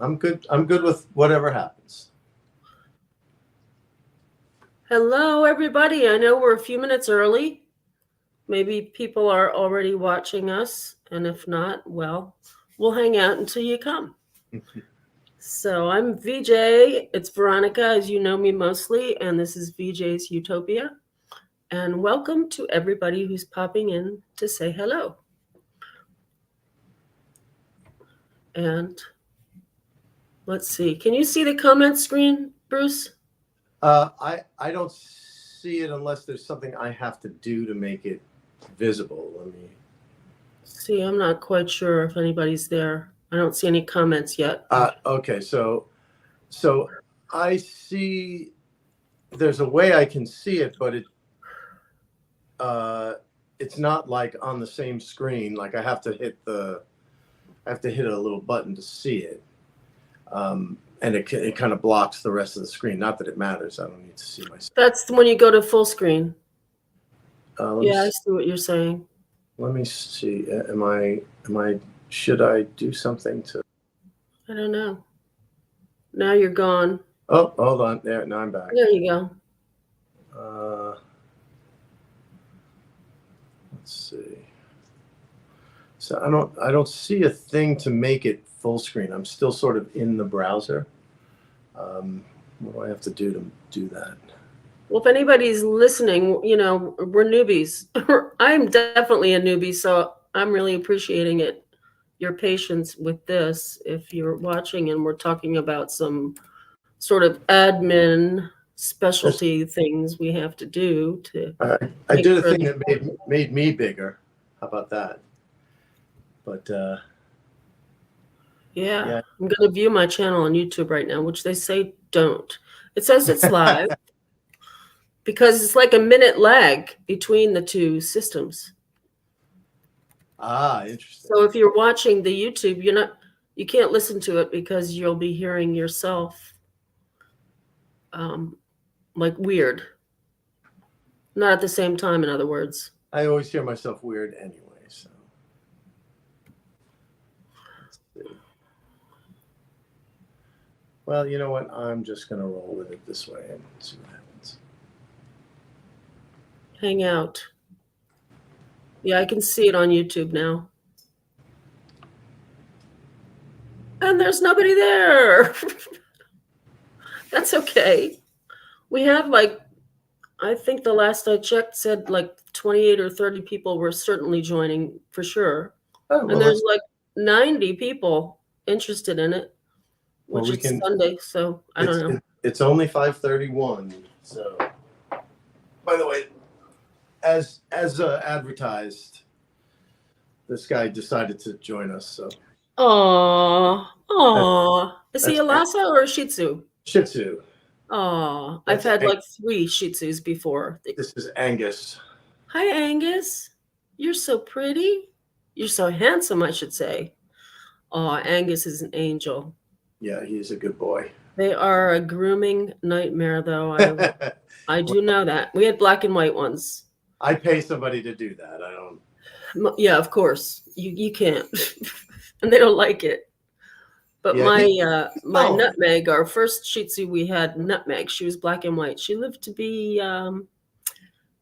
I'm good. I'm good with whatever happens. Hello, everybody. I know we're a few minutes early. Maybe people are already watching us, and if not, well, we'll hang out until you come. So I'm VJ. It's Veronica, as you know me mostly, and this is VJs Utopia. And welcome to everybody who's popping in to say hello. And let's see. Can you see the comment screen, Bruce? I don't see it unless there's something I have to do to make it visible. Let me see. I'm not quite sure if anybody's there. I don't see any comments yet. Okay, so I see. There's a way I can see it, but it's not like on the same screen. Like I have to hit a little button to see it. And it kind of blocks the rest of the screen. Not that it matters. I don't need to see myself. That's when you go to full screen. Yeah, I see what you're saying. Let me see. Am I? Should I do something to? I don't know. Now you're gone. Oh, hold on. There. Now I'm back. There you go. Let's see. So I don't see a thing to make it full screen. I'm still sort of in the browser. What do I have to do to do that? Well, if anybody's listening, you know, we're newbies. I'm definitely a newbie, so I'm really appreciating it. Your patience with this. If you're watching and we're talking about some sort of admin specialty things we have to do to. I did a thing that made me bigger. How about that? But yeah, I'm going to view my channel on YouTube right now, which they say don't. It says it's live because it's like a minute lag between the two systems. Interesting. So if you're watching the YouTube, you can't listen to it because you'll be hearing yourself like weird. Not at the same time, in other words. I always hear myself weird anyway, so. Well, you know what? I'm just going to roll with it this way and see what happens. Hang out. Yeah, I can see it on YouTube now. And there's nobody there. That's okay. We have I think the last I checked said 28 or 30 people were certainly joining for sure. Oh, well, and there's 90 people interested in it, which is Sunday, so I don't know. It's only 5:31, so. By the way, as advertised, this guy decided to join us, so. Aww. Is he a Lhasa or a Shih Tzu? Shih Tzu. Oh, I've had 3 Shih Tzus before. This is Angus. Hi, Angus. You're so pretty. You're so handsome, I should say. Oh, Angus is an angel. Yeah, he's a good boy. They are a grooming nightmare, though. I do know that. We had black and white ones. I pay somebody to do that. I don't. Yeah, of course. You can't. And they don't like it. But yeah, my Nutmeg, our first Shih Tzu we had, Nutmeg, she was black and white. She lived to be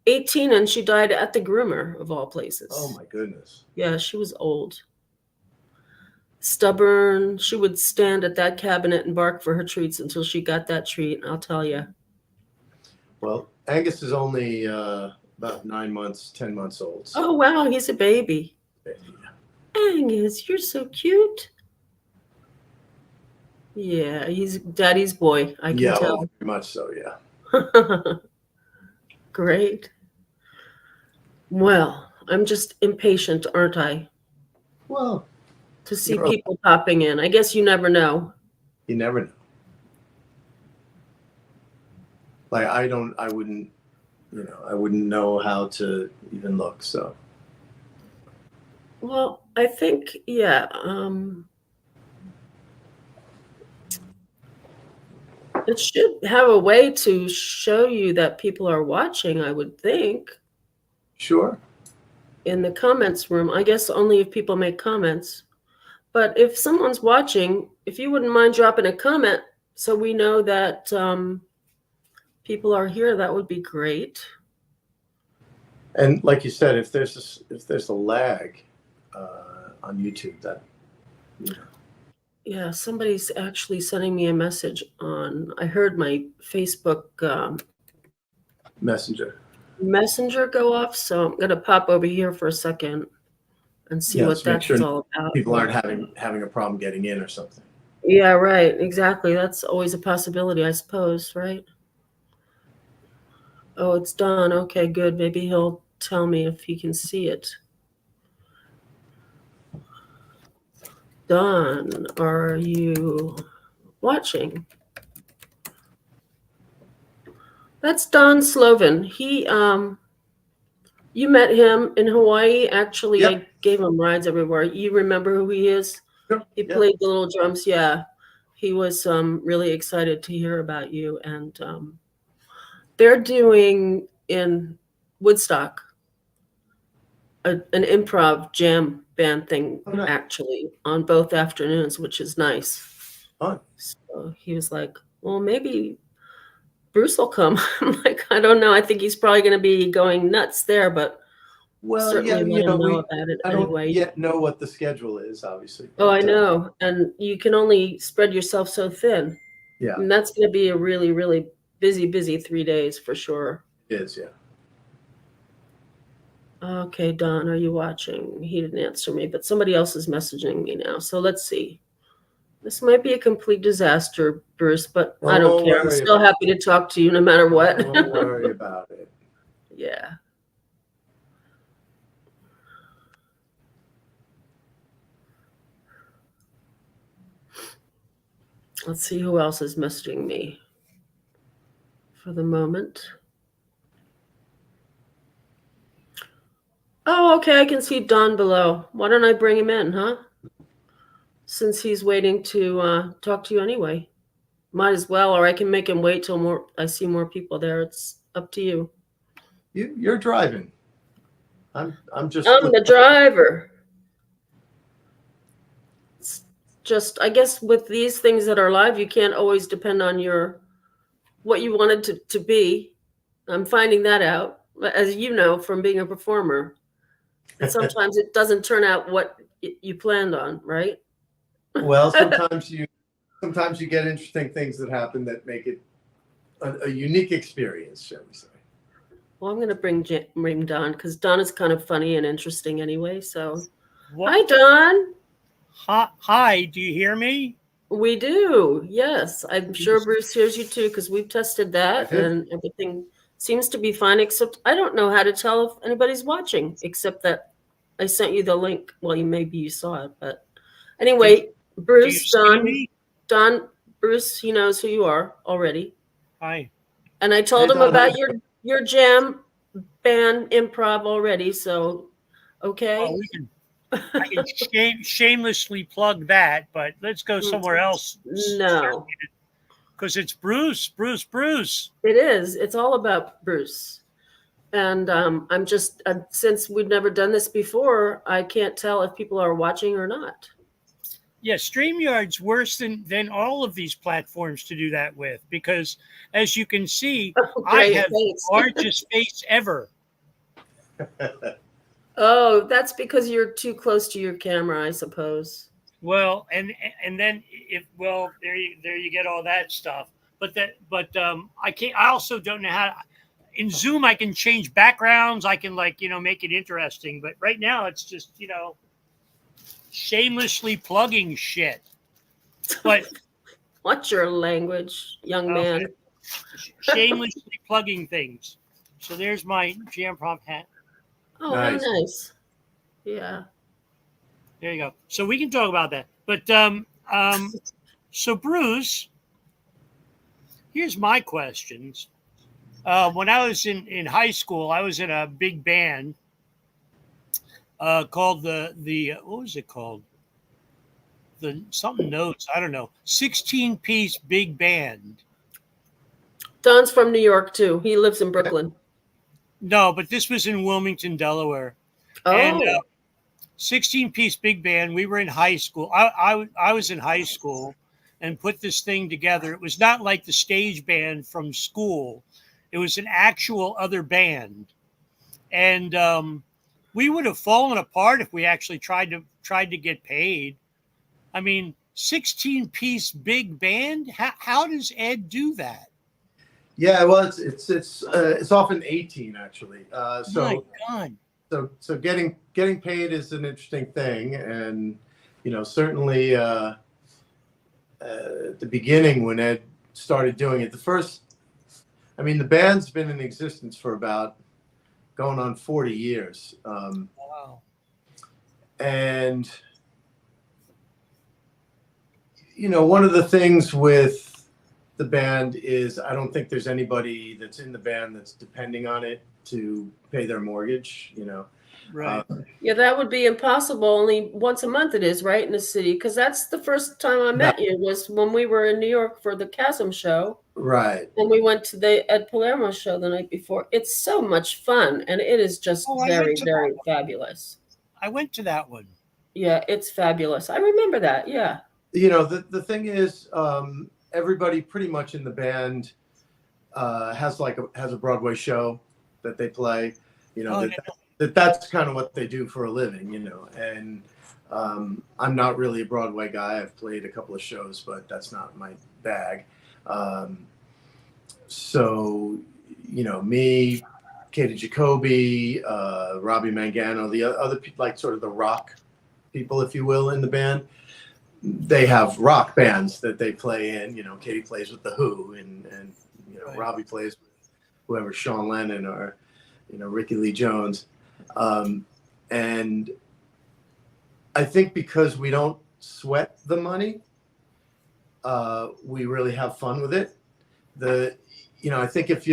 18 and she died at the groomer of all places. Oh my goodness. Yeah, she was old. Stubborn. She would stand at that cabinet and bark for her treats until she got that treat, I'll tell you. Well, Angus is only about 9 months, 10 months old. So. Oh, wow, he's a baby. Angus, you're so cute. Yeah, he's daddy's boy. I can tell. Yeah, very much so, yeah. Great. Well, I'm just impatient, aren't I? Well, to see people popping in. I guess you never know. You never know. Like I wouldn't know how to even look, so. Well, I think, yeah. It should have a way to show you that people are watching, I would think. Sure. In the comments room. I guess only if people make comments. But if someone's watching, if you wouldn't mind dropping a comment so we know that people are here, that would be great. And like you said, if there's a lag on YouTube, that Yeah, somebody's actually sending me a message on. I heard my Facebook Messenger go off, so I'm gonna pop over here for a second and see what just make that's sure all about. people aren't having a problem getting in or something. Yeah, right. Exactly. That's always a possibility, I suppose, right? Oh, it's done. Okay, good. Maybe he'll tell me if he can see it. Don, are you watching? That's Don Slovin. He you met him in Hawaii. Actually, Yep. I gave him rides everywhere. You remember who he is? Sure. He Yeah. played the little drums. Yeah. He was really excited to hear about you. And they're doing in Woodstock an improv jam band thing, Oh, nice. actually, on both afternoons, which is nice. Fun. So he was like, well, maybe Bruce will come. I'm like, I don't know. I think he's probably going to be going nuts there, but Well, certainly yeah, let him know about it I don't anyway. yet know what the schedule is, obviously. Oh, I but, know. And you can only spread yourself so thin. Yeah, And that's going to be a really, really busy 3 days for sure. it is. Yeah. Okay, Don, are you watching? He didn't answer me, but somebody else is messaging me now. So let's see. This might be a complete disaster, Bruce, but I don't care. I'm still happy to talk to you no matter what. Don't worry about it. Yeah. Let's see who else is messaging me for the moment. Oh, okay. I can see Don below. Why don't I bring him in, huh? Since he's waiting to talk to you anyway. Might as well, or I can make him wait till I see more people there. It's up to you. You're driving. I'm just. I'm the driver. It's just, I guess with these things that are live, you can't always depend on what you wanted to be. I'm finding that out, as you know, from being a performer. And sometimes it doesn't turn out what you planned on, right? Well, sometimes you get interesting things that happen that make it a unique experience, shall we say. Well, I'm going to bring Don, because Don is kind of funny and interesting anyway. So, What? Hi, Don. Hi, do you hear me? We do. Yes. I'm sure Bruce hears you too, because we've tested that and everything seems to be fine, except I don't know how to tell if anybody's watching, except that I sent you the link. Well, maybe you saw it, but anyway, Bruce, Don, Bruce, he knows who you are already. Hi. And I told him about your jam band improv already, so okay. Well, I can shamelessly plug that, but let's go somewhere else. No. Because it's Bruce. It is. It's all about Bruce. And I'm just, since we've never done this before, I can't tell if people are watching or not. Yeah, StreamYard's worse than all of these platforms to do that with, because as you can see, I have the largest face ever. Oh, that's because you're too close to your camera, I suppose. Well, and then there you get all that stuff. But I also don't know how in Zoom I can change backgrounds. I can make it interesting. But right now it's just shamelessly plugging shit. But watch your language, young man. Shamelessly plugging things. So there's my jam prompt hat. Oh, nice. How nice. Yeah. There you go. So we can talk about that. But so Bruce, here's my questions. When I was in high school, I was in a big band called the what was it called? The something notes, I don't know. 16-piece big band. Don's from New York too. He lives in Brooklyn. No, but this was in Wilmington, Delaware. Oh. And 16-piece big band. We were in high school. I was in high school and put this thing together. It was not like the stage band from school. It was an actual other band. And we would have fallen apart if we actually tried to get paid. I mean, 16-piece big band. How does Ed do that? Yeah, well, it's often 18 actually. My God. So getting paid is an interesting thing, and certainly at the beginning when Ed started doing it, the band's been in existence for about going on 40 years. Wow. And one of the things with the band is I don't think there's anybody that's in the band that's depending on it to pay their mortgage, Right. Yeah, that would be impossible. Only once a month it is, right, in the city? Because that's the first time I met you was when we were in New York for the Chasm show. Right. And we went to the Ed Palermo show the night before. It's so much fun, and it is just very, very fabulous. I went to that one. Yeah, it's fabulous. I remember that. Yeah. The thing is, everybody pretty much in the band has a Broadway show that they play. That's kind of what they do for a living. And I'm not really a Broadway guy. I've played a couple of shows, but that's not my bag. So me, Katie Jacoby, Robbie Mangano, the other people, like sort of the rock people, if you will, in the band. They have rock bands that they play in. Katie plays with the Who, and Right. Robbie plays with whoever, Sean Lennon or Ricky Lee Jones. And I think because we don't sweat the money, we really have fun with it. I think if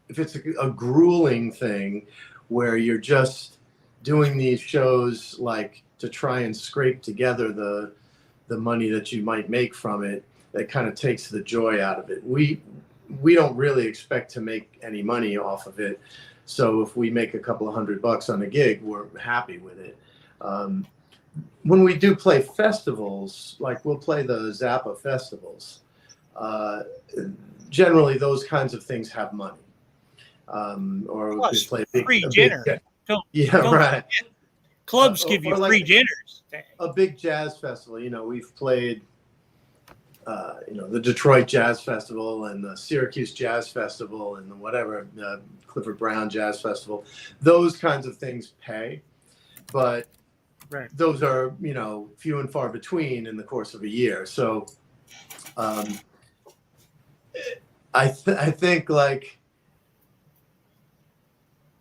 it's a grueling thing where you're just doing these shows like to try and scrape together the money that you might make from it, that kind of takes the joy out of it. We don't really expect to make any money off of it. So if we make a couple of $100 on a gig, we're happy with it. When we do play festivals, like we'll play the Zappa festivals, generally those kinds of things have money. Or Plus, we play free dinner. Don't right. forget. Clubs give you free dinners. A big jazz festival. We've played, the Detroit Jazz Festival and the Syracuse Jazz Festival and the whatever, Clifford Brown Jazz Festival. Those kinds of things pay, but Right. those are, few and far between in the course of a year. So I think like,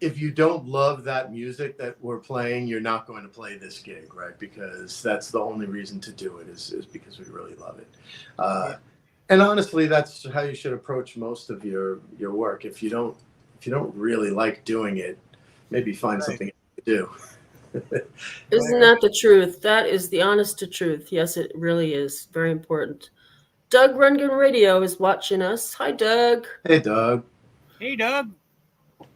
if you don't love that music that we're playing, you're not going to play this gig, right? Because that's the only reason to do it is because we really love it. And honestly, that's how you should approach most of your work. If you don't really like doing it, maybe find something to do. Isn't that the truth? That is the honest to truth. Yes, it really is very important. Doug Rundgren Radio is watching us. Hi, Doug. Hey, Doug. Hey, Doug. If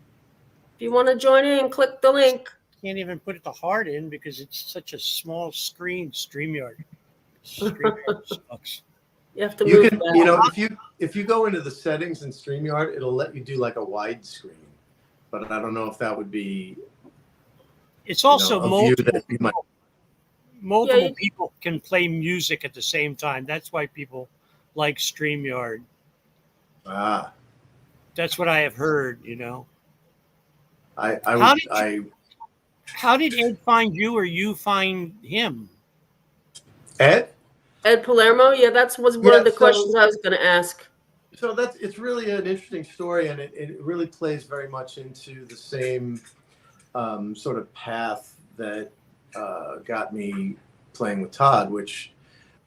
you want to join in, click the link. Can't even put the heart in because it's such a small screen. StreamYard. StreamYard sucks. You have to move can, that. if you go into the settings in StreamYard, it'll let you do like a wide screen, but I don't know if that would be. It's also multiple people can play music at the same time. That's why people like StreamYard. Ah. That's what I have heard. How did Ed find you, or you find him? Ed Palermo? Yeah, that was one of the questions I was going to ask. So it's really an interesting story, and it really plays very much into the same sort of path that got me playing with Todd, which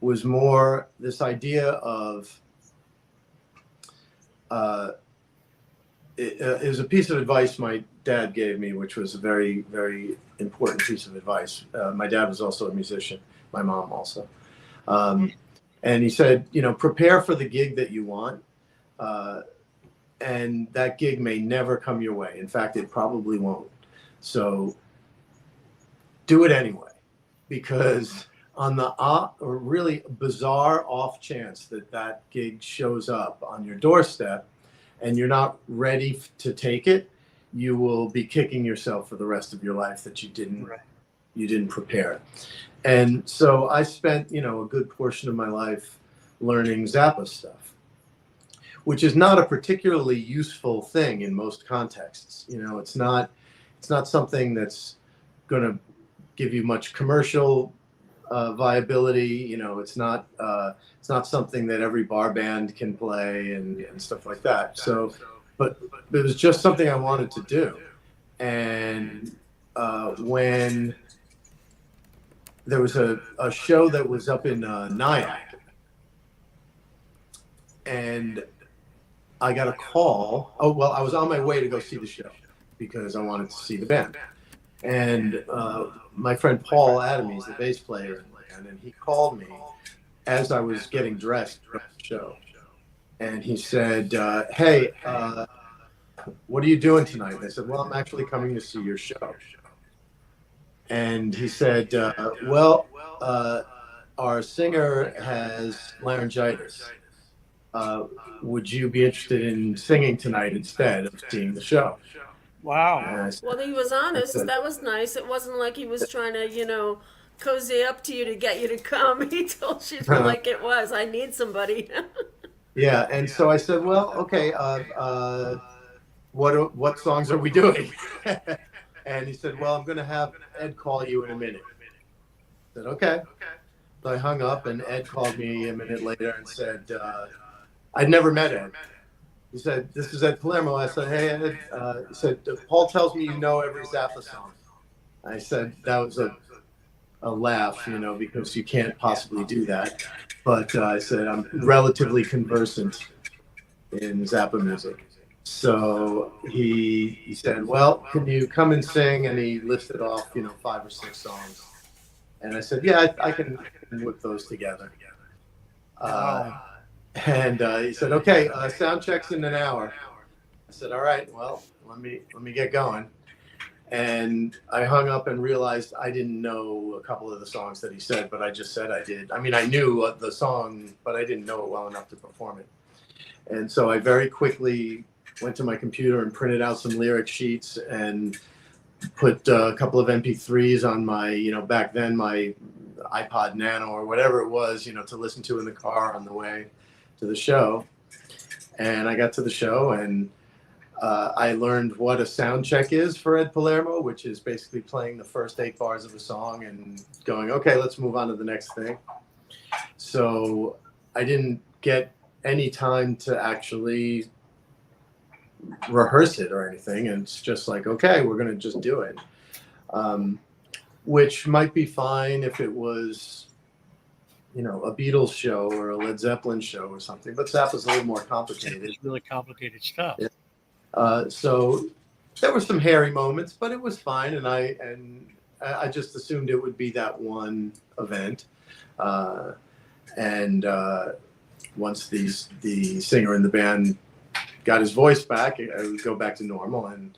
was more this idea of it was a piece of advice my dad gave me, which was a very, very important piece of advice. My dad was also a musician, my mom also. And he said, prepare for the gig that you want. And that gig may never come your way. In fact, it probably won't. So do it anyway, because on the really bizarre off chance that that gig shows up on your doorstep and you're not ready to take it, you will be kicking yourself for the rest of your life that you didn't prepare. And so I spent, a good portion of my life learning Zappa stuff, which is not a particularly useful thing in most contexts. It's not something that's going to give you much commercial viability. It's not something that every bar band can play and stuff like that. So, but it was just something I wanted to do. And when there was a show that was up in Nyack, and I got a call. Oh, well, I was on my way to go see the show because I wanted to see the band. And my friend Paul Adamy is the bass player in the band, and he called me as I was getting dressed for the show. And he said, hey, what are you doing tonight? And I said, well, I'm actually coming to see your show. And he said, well, our singer has laryngitis. Would you be interested in singing tonight instead of seeing the show? Wow. Well, he was honest. That was nice. It wasn't like he was trying to, cozy up to you to get you to come. He told you like it was. I need somebody. Yeah, and so I said, well, okay, what songs are we doing? And he said, well, I'm going to have Ed call you in a minute. I said, okay. So I hung up, and Ed called me a minute later and said, I'd never met Ed. He said, this is Ed Palermo. I said, hey, Ed. He said, Paul tells me you know every Zappa song. I said, that was a laugh, because you can't possibly do that. But I said, I'm relatively conversant in Zappa music. So he said, well, can you come and sing? And he listed off, 5 or 6 songs. And I said, yeah, I can whip those together. And he said, okay, sound check's in an hour. I said, all right, well, let me get going. And I hung up and realized I didn't know a couple of the songs that he said, but I just said I did. I mean, I knew the song, but I didn't know it well enough to perform it. And so I very quickly went to my computer and printed out some lyric sheets and put a couple of MP3s on my, back then my iPod Nano or whatever it was, to listen to in the car on the way to the show. And I got to the show, and I learned what a sound check is for Ed Palermo, which is basically playing the first 8 bars of a song and going, okay, let's move on to the next thing. So I didn't get any time to actually rehearse it or anything. And it's just like, okay, we're going to just do it. Which might be fine if it was, a Beatles show or a Led Zeppelin show or something, but Zappa's a little more complicated. It's really complicated stuff. Yeah. So there were some hairy moments, but it was fine. And I just assumed it would be that one event. And once the singer in the band got his voice back, it would go back to normal. And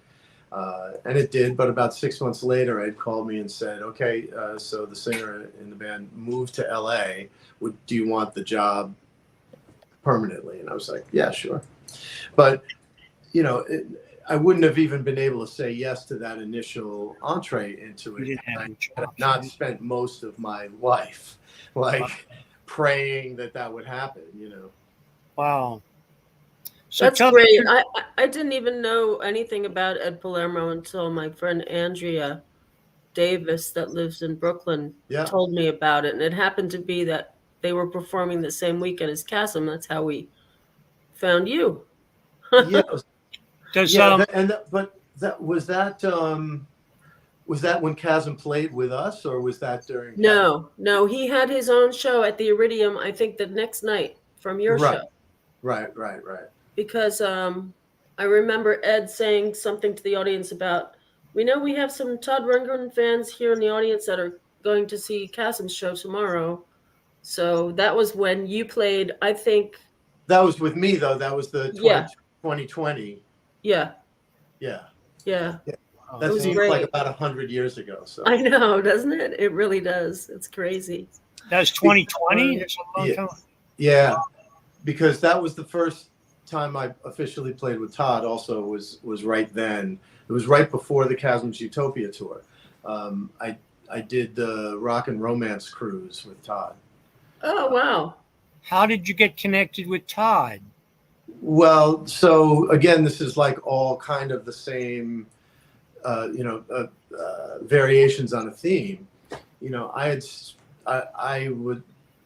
it did. But about 6 months later, Ed called me and said, okay, so the singer in the band moved to LA. Do you want the job permanently? And I was like, yeah, sure. But, I wouldn't have even been able to say yes to that initial entree into it. I had not spent most of my life praying that would happen, Wow. So That's great. I didn't even know anything about Ed Palermo until my friend Andrea Davis that lives in Brooklyn told me about it. And it happened to be that they were performing the same weekend as Chasm. That's how we found you. Yeah. But was that when Chasm played with us, or was that during? No, he had his own show at the Iridium, I think the next night from your show. Right. Because I remember Ed saying something to the audience about, we know we have some Todd Rundgren fans here in the audience that are going to see Chasm's show tomorrow. So that was when you played, I think. That was with me, though. That was the 2020. Yeah. Yeah. Oh, That was seems great. like about 100 years ago. So I know, doesn't it? It really does. It's crazy. that was 2020. That's a long yeah, time. yeah, because that was the first time I officially played with Todd. Also, was right then. It was right before the VJs Utopia tour. I did the Rock and Romance cruise with Todd. Oh, wow. How did you get connected with Todd? Well, so again, this is like all kind of the same, variations on a theme. You know,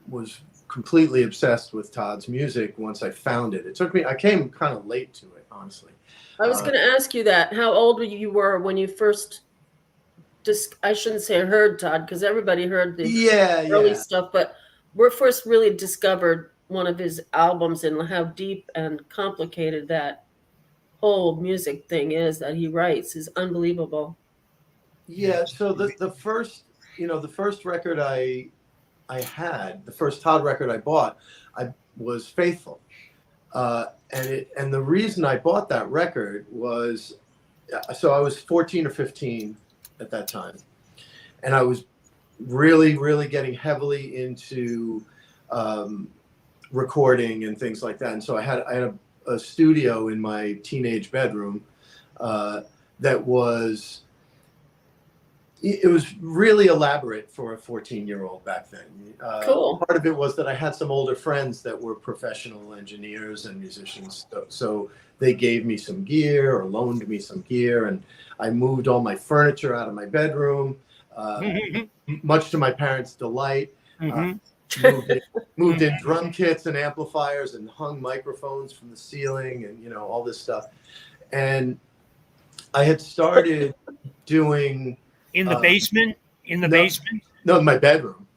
was completely obsessed with Todd's music once I found it. I came kind of late to it, honestly. I was going to ask you that. How old you were when you first I shouldn't say heard Todd, because everybody heard the early Yeah. stuff, but we're first really discovered one of his albums and how deep and complicated that whole music thing is that he writes is unbelievable. Yeah. So the first record I had, the first Todd record I bought, I was Faithful. And the reason I bought that record was, so I was 14 or 15 at that time, and I was really, really getting heavily into recording and things like that. And so I had a studio in my teenage bedroom that was. It was really elaborate for a 14-year-old back then. Cool. Part of it was that I had some older friends that were professional engineers and musicians. So they gave me some gear or loaned me some gear. And I moved all my furniture out of my bedroom, much to my parents' delight. Moved in drum kits and amplifiers and hung microphones from the ceiling and, all this stuff. And I had started doing... In the basement? Basement? No, in my bedroom.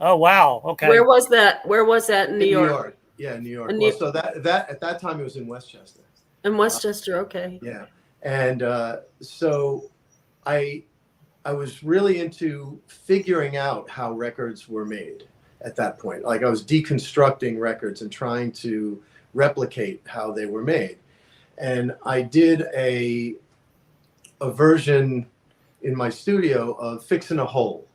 Oh, wow. Okay. Where was that? Where was that in New York? Yeah, New York. In Well, so that at that time it was in Westchester. In Westchester, okay. Yeah, and so I was really into figuring out how records were made at that point. Like I was deconstructing records and trying to replicate how they were made, and I did a version in my studio of Fixin' a Hole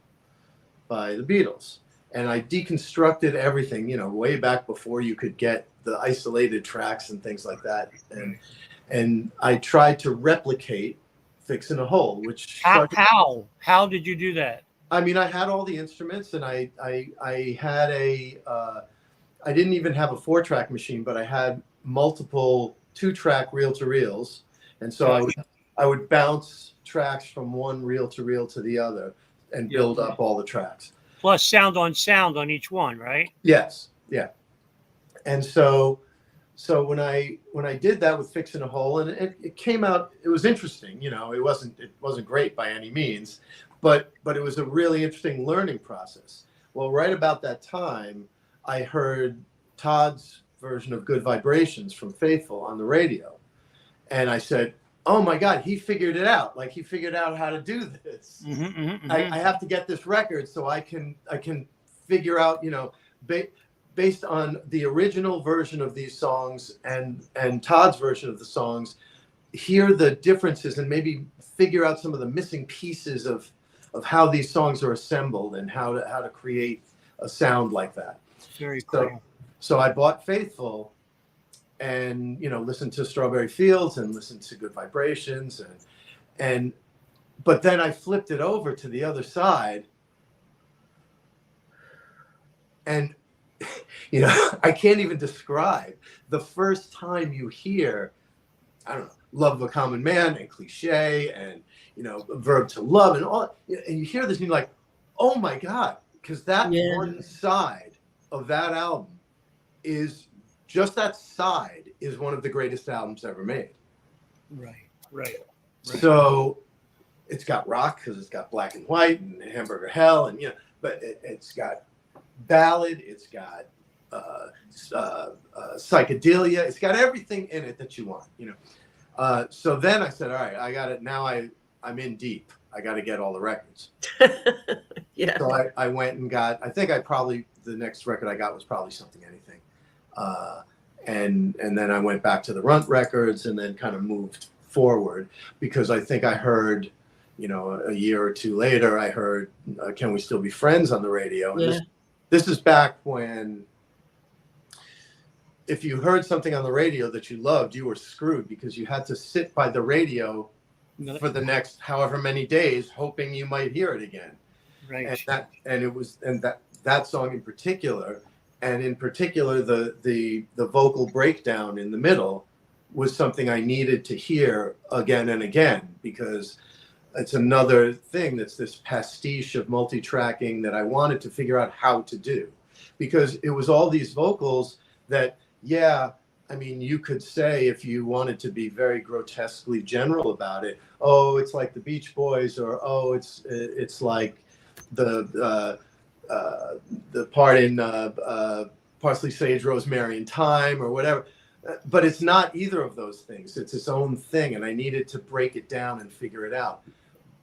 by the Beatles. And I deconstructed everything, way back before you could get the isolated tracks and things like that. And I tried to replicate Fixin' a Hole, which... How did you do that? I mean, I had all the instruments and I had I didn't even have a 4-track machine, but I had multiple 2-track reel-to-reels. And so I would bounce tracks from one reel to reel to the other and build up all the tracks. Plus sound on each one, right? Yes. Yeah. And so when I did that with Fixin' a Hole, and it came out, it was interesting, it wasn't great by any means, but it was a really interesting learning process. Well, right about that time, I heard Todd's version of Good Vibrations from Faithful on the radio. And I said, oh my God, he figured it out. Like he figured out how to do this. I have to get this record so I can figure out, based on the original version of these songs and Todd's version of the songs, hear the differences and maybe figure out some of the missing pieces of how these songs are assembled and how to create a sound like that. Very cool. So I bought Faithful and listen to Strawberry Fields and listen to Good Vibrations but then I flipped it over to the other side and I can't even describe the first time you hear, I don't know, Love of a Common Man and Cliche and Verb to Love and all, and you hear this and you're like, oh my God, because that one side of that album is just that side is one of the greatest albums ever made. Right. So it's got rock because it's got Black and White and Hamburger Hell and but it's got ballad, it's got psychedelia, it's got everything in it that you want. So then I said, all right, I got it. Now I'm in deep. I got to get all the records. Yeah. So I went and got. I think the next record I got was probably Something Anything. And then I went back to the Runt records and then kind of moved forward because I think I heard a year or two later, I heard "Can We Still Be Friends" on the radio, and Yeah. this is back when, if you heard something on the radio that you loved, you were screwed, because you had to sit by the radio for the next however many days, hoping you might hear it again. Right. And that song in particular, and in particular the vocal breakdown in the middle, was something I needed to hear again and again, because it's another thing that's this pastiche of multi-tracking that I wanted to figure out how to do, because it was all these vocals that, yeah, I mean, you could say, if you wanted to be very grotesquely general about it, oh, it's like the Beach Boys, or oh, it's like the part in Parsley, Sage, Rosemary, and Thyme, or whatever. But it's not either of those things. It's its own thing, and I needed to break it down and figure it out.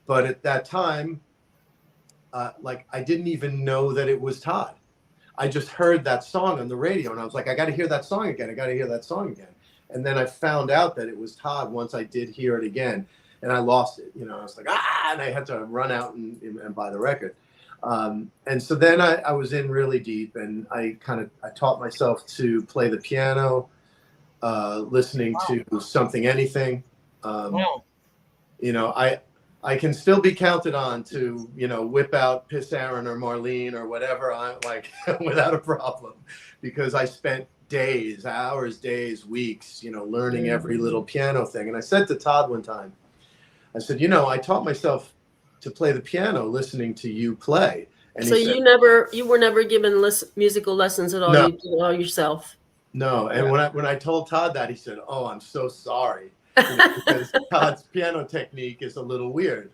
But at that time, I didn't even know that it was Todd. I just heard that song on the radio, and I was like, I got to hear that song again. I got to hear that song again. And then I found out that it was Todd once I did hear it again, and I lost it. I was like, and I had to run out and buy the record. And so then I was in really deep, and I taught myself to play the piano, listening to Something Anything. Wow. I can still be counted on to, whip out Piss Aaron or Marlene or whatever, without a problem, because I spent hours, days, weeks, learning every little piano thing. And I said to Todd one time, I said, I taught myself to play the piano listening to you play. And so he said, you were never given musical lessons at all. No. You did it all yourself. No. And when I told Todd that, he said, oh, I'm so sorry. Because Todd's piano technique is a little weird.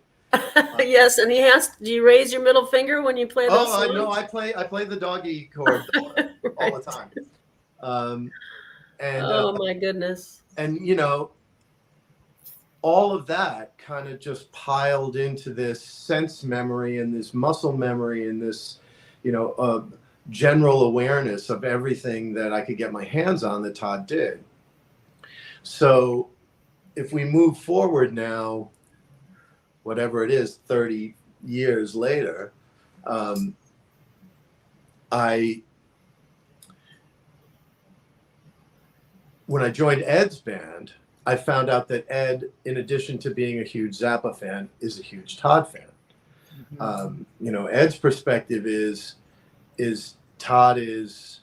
Yes, and he asked, do you raise your middle finger when you play those songs? No, I play the doggy chord all the time. Oh my goodness. And all of that kind of just piled into this sense memory and this muscle memory and this general awareness of everything that I could get my hands on that Todd did. So if we move forward now, whatever it is, 30 years later, when I joined Ed's band, I found out that Ed, in addition to being a huge Zappa fan, is a huge Todd fan. Mm-hmm. Ed's perspective is Todd is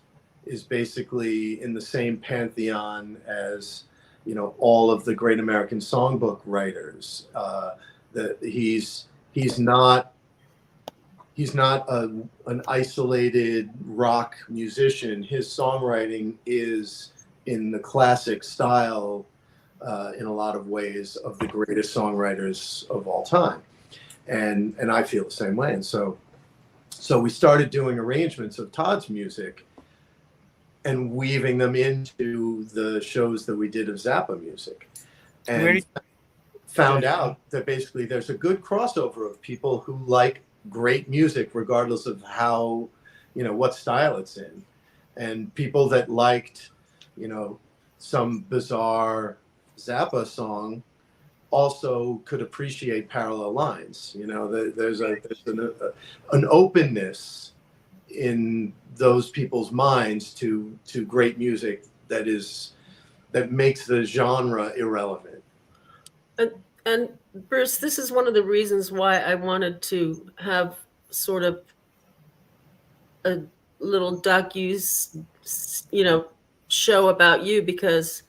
basically in the same pantheon as all of the great American songbook writers. That he's not an isolated rock musician. His songwriting is in the classic style, in a lot of ways, of the greatest songwriters of all time, and I feel the same way. And so we started doing arrangements of Todd's music and weaving them into the shows that we did of Zappa music, and found out that basically there's a good crossover of people who like great music regardless of how, what style it's in, and people that liked, some bizarre Zappa song also could appreciate Parallel Lines. There's an openness in those people's minds to great music that makes the genre irrelevant. And Bruce, this is one of the reasons why I wanted to have sort of a little show about you, because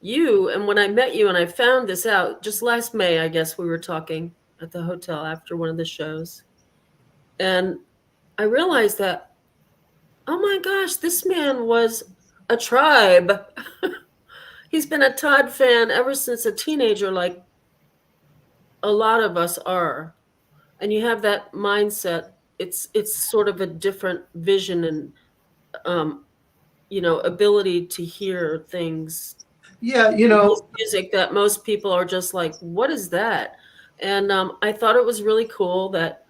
and when I met you and I found this out just last May, I guess we were talking at the hotel after one of the shows, and I realized that, oh my gosh, this man was a tribe. He's been a Todd fan ever since a teenager, like a lot of us are. And you have that mindset. It's sort of a different vision and ability to hear things. Yeah, music that most people are just like, what is that? And I thought it was really cool that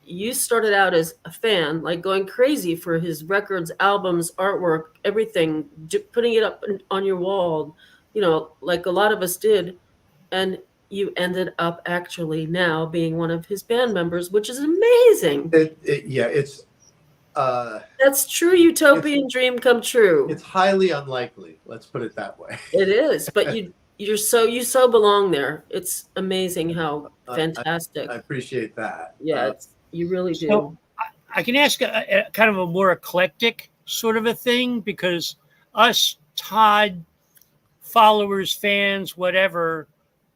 you started out as a fan, like going crazy for his records, albums, artwork, everything, putting it up on your wall, like a lot of us did. And you ended up actually now being one of his band members, which is amazing. It's That's true utopian dream come true. it's highly unlikely. Let's put it that way. It is, but you so belong there. It's amazing how fantastic. I appreciate that. Yeah, you really do. So I can ask a kind of a more eclectic sort of a thing, because us Todd followers, fans, whatever,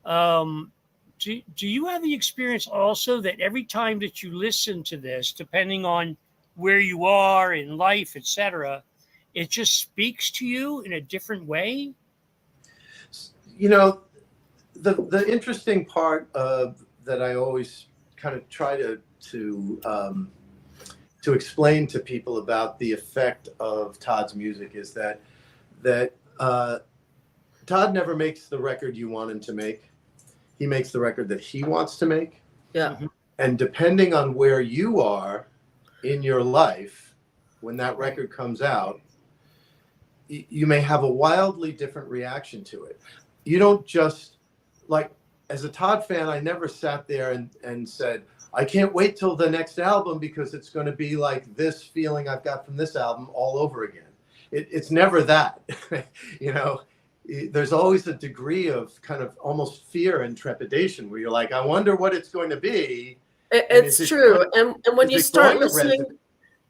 do you have the experience also that every time that you listen to this, depending on where you are in life, etc., it just speaks to you in a different way? You know, the interesting part that I always kind of try to explain to people about the effect of Todd's music is that Todd never makes the record you want him to make. He makes the record that he wants to make. Yeah. And depending on where you are in your life, when that record comes out, you may have a wildly different reaction to it. You don't just, like, as a Todd fan, I never sat there and said, I can't wait till the next album because it's going to be like this feeling I've got from this album all over again. It's never that. You know, there's always a degree of kind of almost fear and trepidation where you're like, I wonder what it's going to be. It's true. And when you start listening,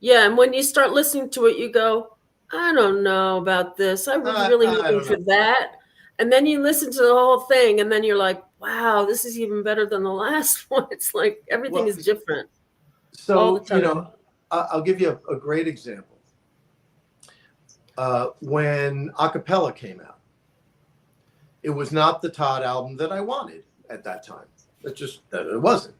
and when you start listening to it, you go, I don't know about this. I was really looking for that. And then you listen to the whole thing, and then you're like, wow, this is even better than the last one. It's like everything is different. So, you know, I'll give you a great example. When Acapella came out, it was not the Todd album that I wanted at that time. It wasn't.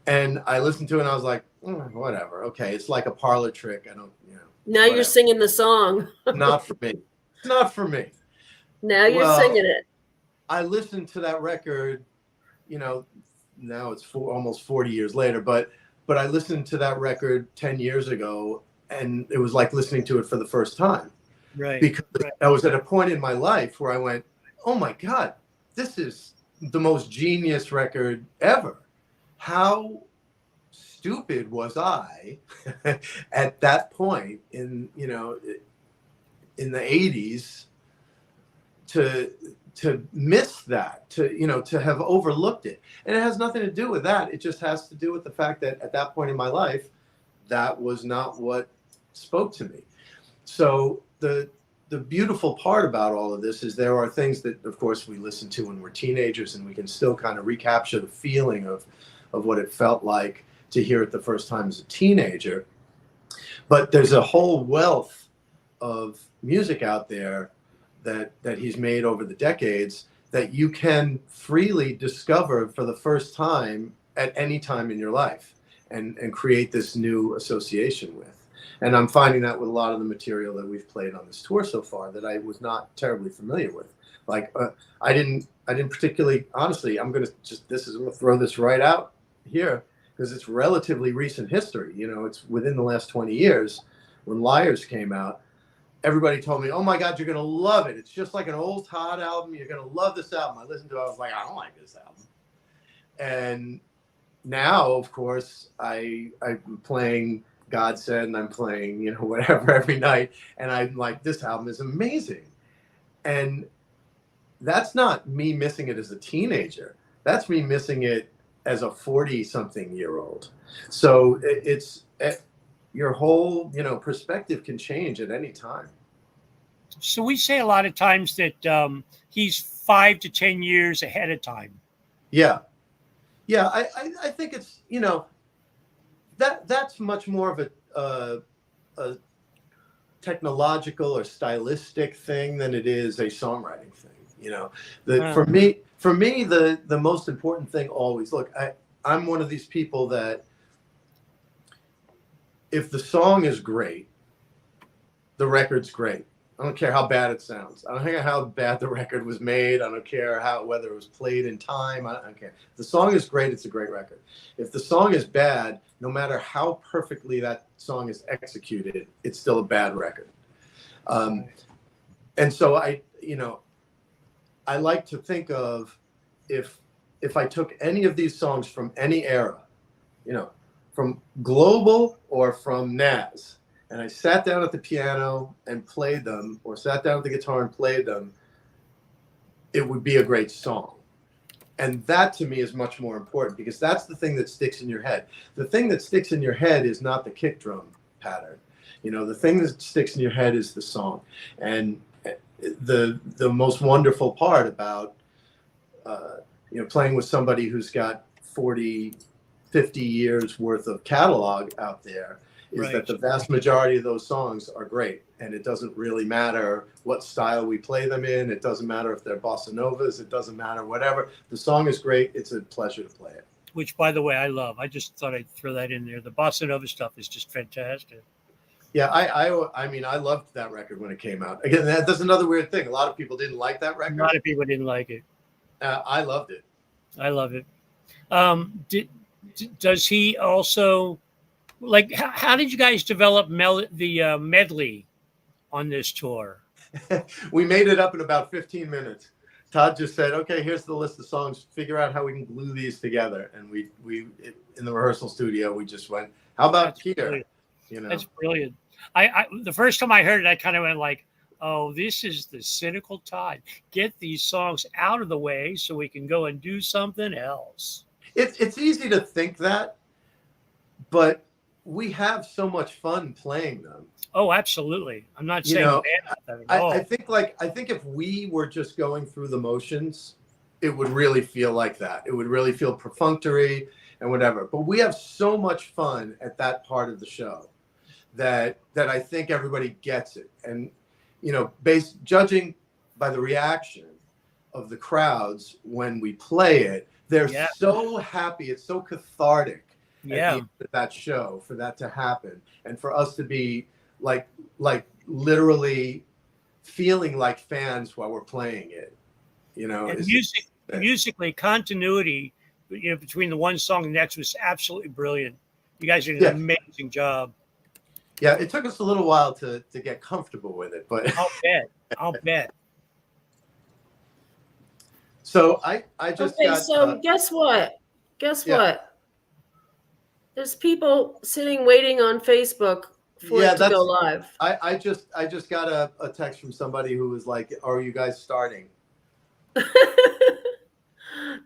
And I listened to it and I was like, whatever. Okay, it's like a parlor trick. I don't, you know. Now whatever. You're singing the song. Not for me. Not for me. Now you're singing it. I listened to that record, you know, now it's almost 40 years later, but I listened to that record 10 years ago and it was like listening to it for the first time. Right. Because I was at a point in my life where I went, oh my God, this is the most genius record ever. How stupid was I at that point in, you know, in the 80s to miss that, to have overlooked it. And it has nothing to do with that. It just has to do with the fact that at that point in my life, that was not what spoke to me. So the beautiful part about all of this is there are things that, of course, we listen to when we're teenagers and we can still kind of recapture the feeling of what it felt like to hear it the first time as a teenager. But there's a whole wealth of music out there that he's made over the decades that you can freely discover for the first time at any time in your life and create this new association with. And I'm finding that with a lot of the material that we've played on this tour so far that I was not terribly familiar with. Like I didn't particularly, honestly, I'm going to throw this right out here because it's relatively recent history. You know, it's within the last 20 years when Liars came out. Everybody told me, oh my God, you're going to love it. It's just like an old Todd album. You're going to love this album. I listened to it. I was like, I don't like this album. And now, of course, I'm playing God Said and I'm playing, you know, whatever every night. And I'm like, this album is amazing. And that's not me missing it as a teenager. That's me missing it as a 40-something-year-old. So your whole, you know, perspective can change at any time. So we say a lot of times that he's 5 to 10 years ahead of time. Yeah. I think it's, you know, that's much more of a technological or stylistic thing than it is a songwriting thing. You know, for me, the most important thing always, look, I'm one of these people that if the song is great, the record's great. I don't care how bad it sounds. I don't care how bad the record was made. I don't care whether it was played in time. I don't care. If the song is great, it's a great record. If the song is bad, no matter how perfectly that song is executed, it's still a bad record. And so I like to think of if if I took any of these songs from any era, you know, from Global or from Naz, and I sat down at the piano and played them, or sat down at the guitar and played them, it would be a great song. And that to me is much more important, because that's the thing that sticks in your head. The thing that sticks in your head is not the kick drum pattern. You know, the thing that sticks in your head is the song. And the most wonderful part about you know, playing with somebody who's got 40, 50 years worth of catalog out there is Right. that the vast majority of those songs are great. And it doesn't really matter what style we play them in. It doesn't matter if they're bossa novas. It doesn't matter, whatever. The song is great. It's a pleasure to play it. Which, by the way, I love. I just thought I'd throw that in there. The bossa nova stuff is just fantastic. Yeah, I mean, I loved that record when it came out. Again, that's another weird thing. A lot of people didn't like that A record. lot of people didn't like it. I loved it. I love it. Does he also, like, how did you guys develop the medley on this tour? We made it up in about 15 minutes. Todd just said, "Okay, here's the list of songs. Figure out how we can glue these together." And we in the rehearsal studio, we just went, "How about That's here?" brilliant. You know, That's brilliant. I the first time I heard it, I kind of went like, "Oh, this is the cynical Todd. Get these songs out of the way so we can go and do something else." it's easy to think that, but we have so much fun playing them. Oh, absolutely. I'm not You saying know, bad about that at all. I think if we were just going through the motions, it would really feel like that. It would really feel perfunctory and whatever. But we have so much fun at that part of the show that I think everybody gets it. And you know, judging by the reaction of the crowds when we play it, they're Yeah. so happy. It's so cathartic at the Yeah. end of that show for that to happen, and for us to be like literally feeling like fans while we're playing it. You know, And it's- musically, continuity, you know, between the one song and the next was absolutely brilliant. You guys did an Yeah. amazing job. yeah, it took us a little while to get comfortable with it, but I'll bet. I'll bet. so I just Okay, got so guess what? Guess yeah. what? There's people sitting waiting on Facebook for Yeah, it to go that's- live. I just got a text from somebody who was like, "Are you guys starting?"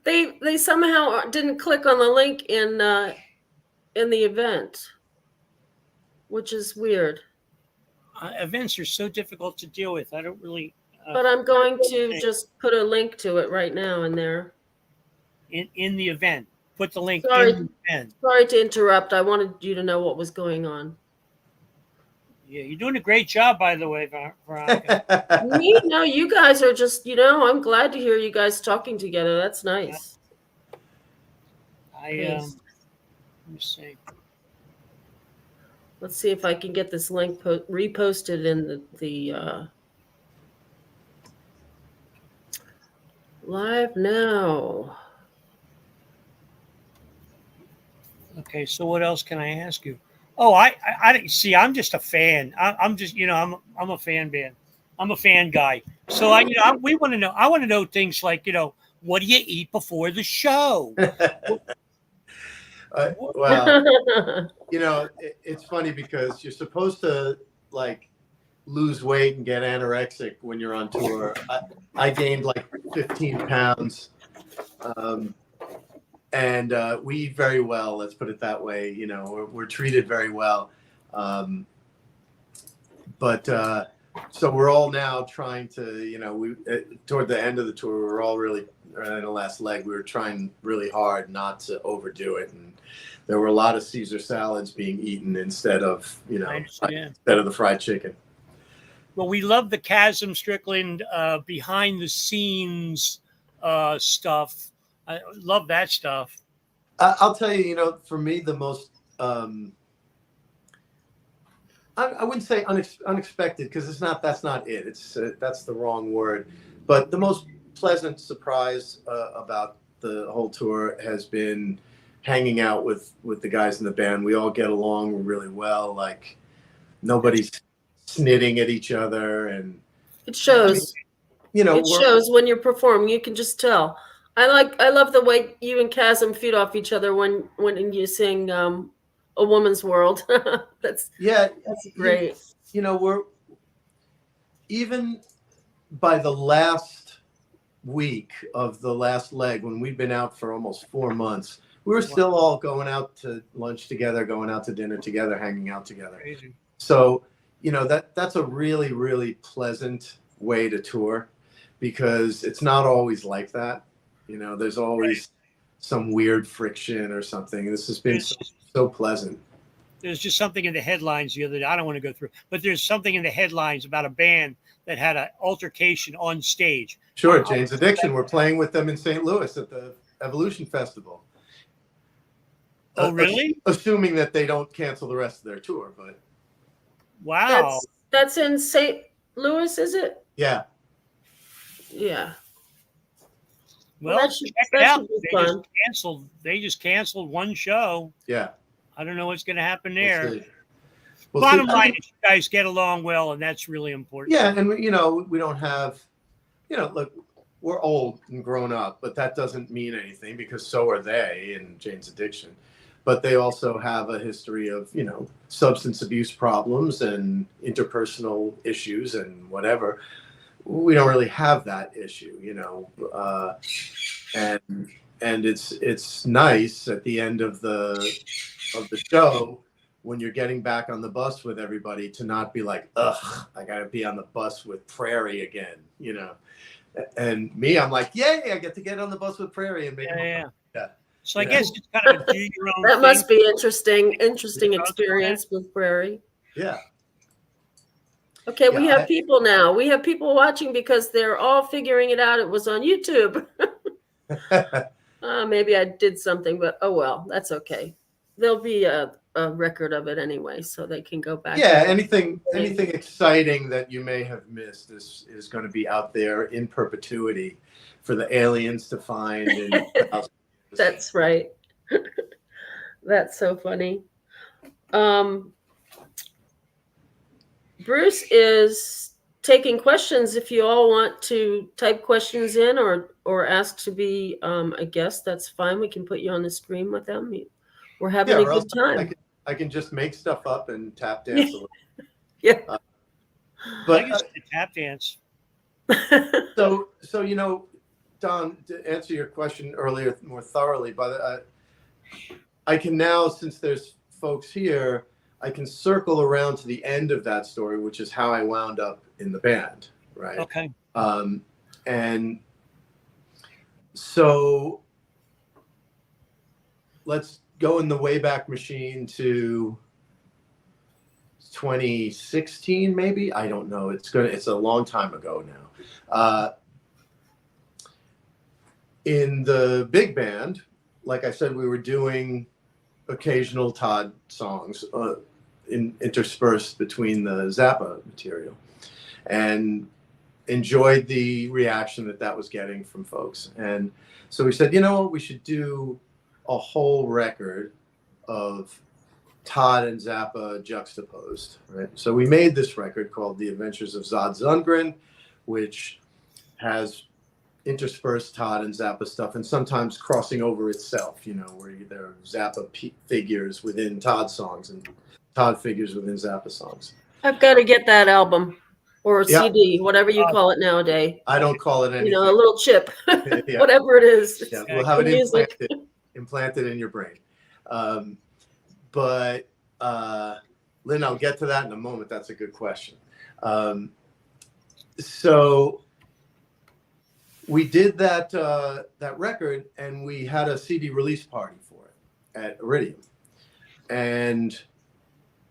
They somehow didn't click on the link in the event, which is weird. Events are so difficult to deal with. I don't really. But I'm going to just put a link to it right now in there. In the event, put the link Sorry. in the event. Sorry to interrupt. I wanted you to know what was going on. Yeah, you're doing a great job, by the way, Veronica. Me? No, you guys are just, I'm glad to hear you guys talking together. That's nice. Let me see. Let's see if I can get this link reposted in the live now. Okay, so what else can I ask you? Oh, I see. I'm just a fan. I'm just, I'm a fan band. I'm a fan guy. So we want to know. I want to know things like, what do you eat before the show? Well, it's funny because you're supposed to like lose weight and get anorexic when you're on tour. I gained like 15 pounds. And we eat very well. Let's put it that way. We're treated very well. But so we're all now trying to, toward the end of the tour, we were all really in the last leg. We were trying really hard not to overdo it, and there were a lot of Caesar salads being eaten instead of, instead of the fried chicken. Well, we love the Chasm Strickland behind the scenes stuff. I love that stuff. I'll tell you, for me, the most, I wouldn't say unexpected, because that's not it. It's that's the wrong word. But the most pleasant surprise about the whole tour has been hanging out with the guys in the band. We all get along really well. Like nobody's snitting at each other, and it shows. it shows when you're performing. You can just tell. I love the way you and Chasm feed off each other when you sing "A Woman's World." that's Yeah, that's great. we're even by the last week of the last leg, when we've been out for almost 4 months, we were still all going out to lunch together, going out to dinner together, hanging out together. Crazy. So, that's a really, really pleasant way to tour, because it's not always like that. There's always some weird friction or something. This has been so pleasant. There's just something in the headlines the other day. I don't want to go through, but there's something in the headlines about a band that had an altercation on stage. Sure, Jane's Addiction. We're playing with them in St. Louis at the Evolution Festival. Oh, really? Assuming that they don't cancel the rest of their tour, but wow. That's in St. Louis, is it? yeah. Yeah. Well, that should- check it that out. should be They just canceled one show. Yeah. I don't know what's going to happen We'll there. see. We'll Bottom see. line is you guys get along well, and that's really important. Yeah, and we don't have, look, we're old and grown up, but that doesn't mean anything, because so are they in Jane's Addiction. But they also have a history of, substance abuse problems and interpersonal issues and whatever. We don't really have that issue, and it's nice at the end of the show, when you're getting back on the bus with everybody, to not be like, ugh, I gotta be on the bus with Prairie again, And me, I'm like, yay, I get to get on the bus with Prairie and make Yeah. Yeah. So I guess it's kind of a do your own That thing. must be interesting Yeah. experience with Prairie. Yeah. Okay, we Yeah, have people now. We have people watching because they're all figuring it out. It was on YouTube. Maybe I did something, but oh well, that's okay. There'll be a record of it anyway, so they can go back. Yeah, anything exciting that you may have missed is going to be out there in perpetuity for the aliens to find. And That's right. That's so funny. Bruce is taking questions. If you all want to type questions in or ask to be a guest, that's fine. We can put you on the screen with them. We're having a good time. I can just make stuff up and tap dance a little. Yeah. But I guess tap dance. So Don, to answer your question earlier more thoroughly, but I can now, since there's folks here, I can circle around to the end of that story, which is how I wound up in the band, right? Okay. And so let's go in the Wayback Machine to 2016, maybe. I don't know. It's a long time ago now. In the big band, like I said, we were doing occasional Todd songs interspersed between the Zappa material, and enjoyed the reaction that was getting from folks. And so we said, we should do a whole record of Todd and Zappa juxtaposed, right? So we made this record called The Adventures of Zod Zundgren, which has interspersed Todd and Zappa stuff, and sometimes crossing over itself, where there are Zappa figures within Todd songs and Todd figures within Zappa songs. I've got to get that album or CD, whatever you call it nowadays. I don't call it anything. A little chip, Yeah. whatever it is. Yeah, we'll have it implanted in your brain. But Lynn, I'll get to that in a moment. That's a good question. So we did that record, and we had a CD release party for it at Iridium. And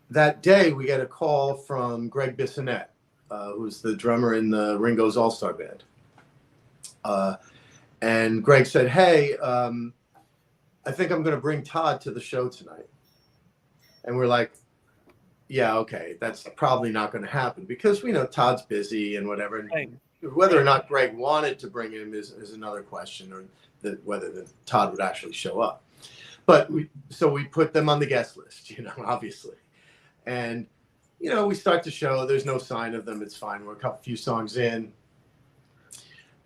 that day we get a call from Greg Bissonette, who's the drummer in the Ringo's All-Star Band. And Greg said, hey, I think I'm going to bring Todd to the show tonight. And we're like, yeah, okay, that's probably not going to happen, because we know Todd's busy and whatever. And Right. whether or not Greg wanted to bring him is another question, or whether Todd would actually show up. But we put them on the guest list, obviously. And, we start the show. There's no sign of them. It's fine. We're a few songs in.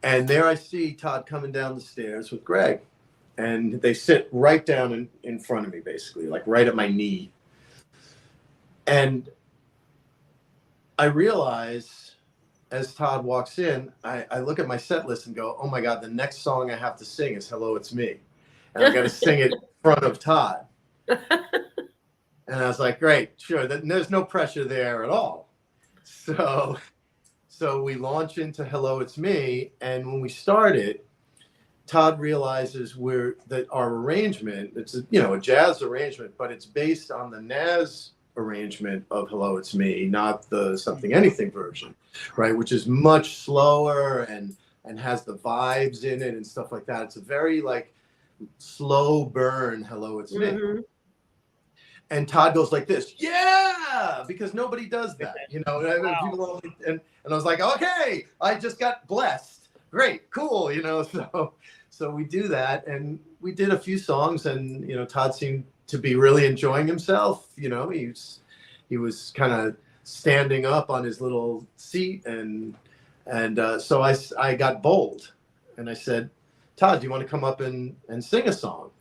And there I see Todd coming down the stairs with Greg. And they sit right down in front of me, basically, like right at my knee. And I realize as Todd walks in, I look at my set list and go, oh my God, the next song I have to sing is Hello, It's Me. And I got to sing it in front of Todd. And I was like, great, sure. There's no pressure there at all. So we launch into Hello, It's Me. And when we start it, Todd realizes that our arrangement, it's a jazz arrangement, but it's based on the Naz arrangement of Hello, It's Me, not the Something Anything version, right? Which is much slower and has the vibes in it and stuff like that. It's a very like slow burn Hello, It's Me. Mm-hmm. And Todd goes like this, yeah, because nobody does that, Wow. People only, and I was like, okay, I just got blessed. Great, cool, so we do that, and we did a few songs, and Todd seemed to be really enjoying himself. He was kind of standing up on his little seat, and so I got bold, and I said, Todd, do you want to come up and sing a song?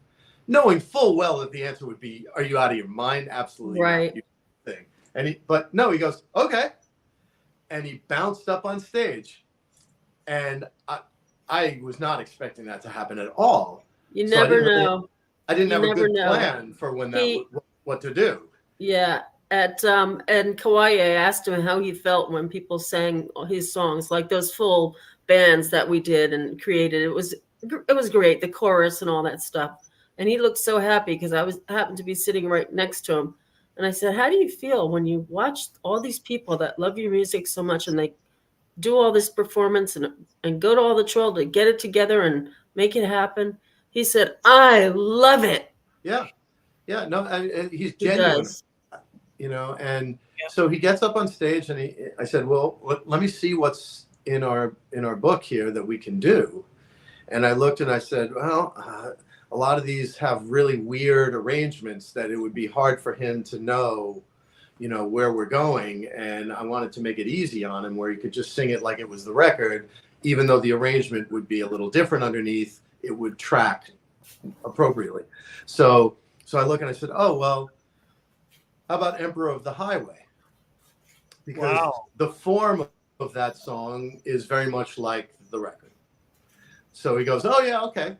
Knowing full well that the answer would be, are you out of your mind? Absolutely right. Not. Thing. But no, he goes, okay. And he bounced up on stage. And I was not expecting that to happen at all. You never know. I didn't have a good plan for what to do. Yeah. And Kauai, I asked him how he felt when people sang his songs, like those full bands that we did and created. It was great, the chorus and all that stuff. And he looked so happy because I happened to be sitting right next to him. And I said, how do you feel when you watch all these people that love your music so much and they do all this performance and go to all the trouble to get it together and make it happen? He said, I love it. Yeah. Yeah. No, and he's genuine, and so he gets up on stage and I said, well, let me see what's in our book here that we can do. And I looked and I said, well, a lot of these have really weird arrangements that it would be hard for him to know, where we're going. And I wanted to make it easy on him where he could just sing it like it was the record, even though the arrangement would be a little different underneath, it would track appropriately. So I look and I said, oh, well, how about Emperor of the Highway? Because the form of that song is very much like the record. So he goes, oh yeah, okay.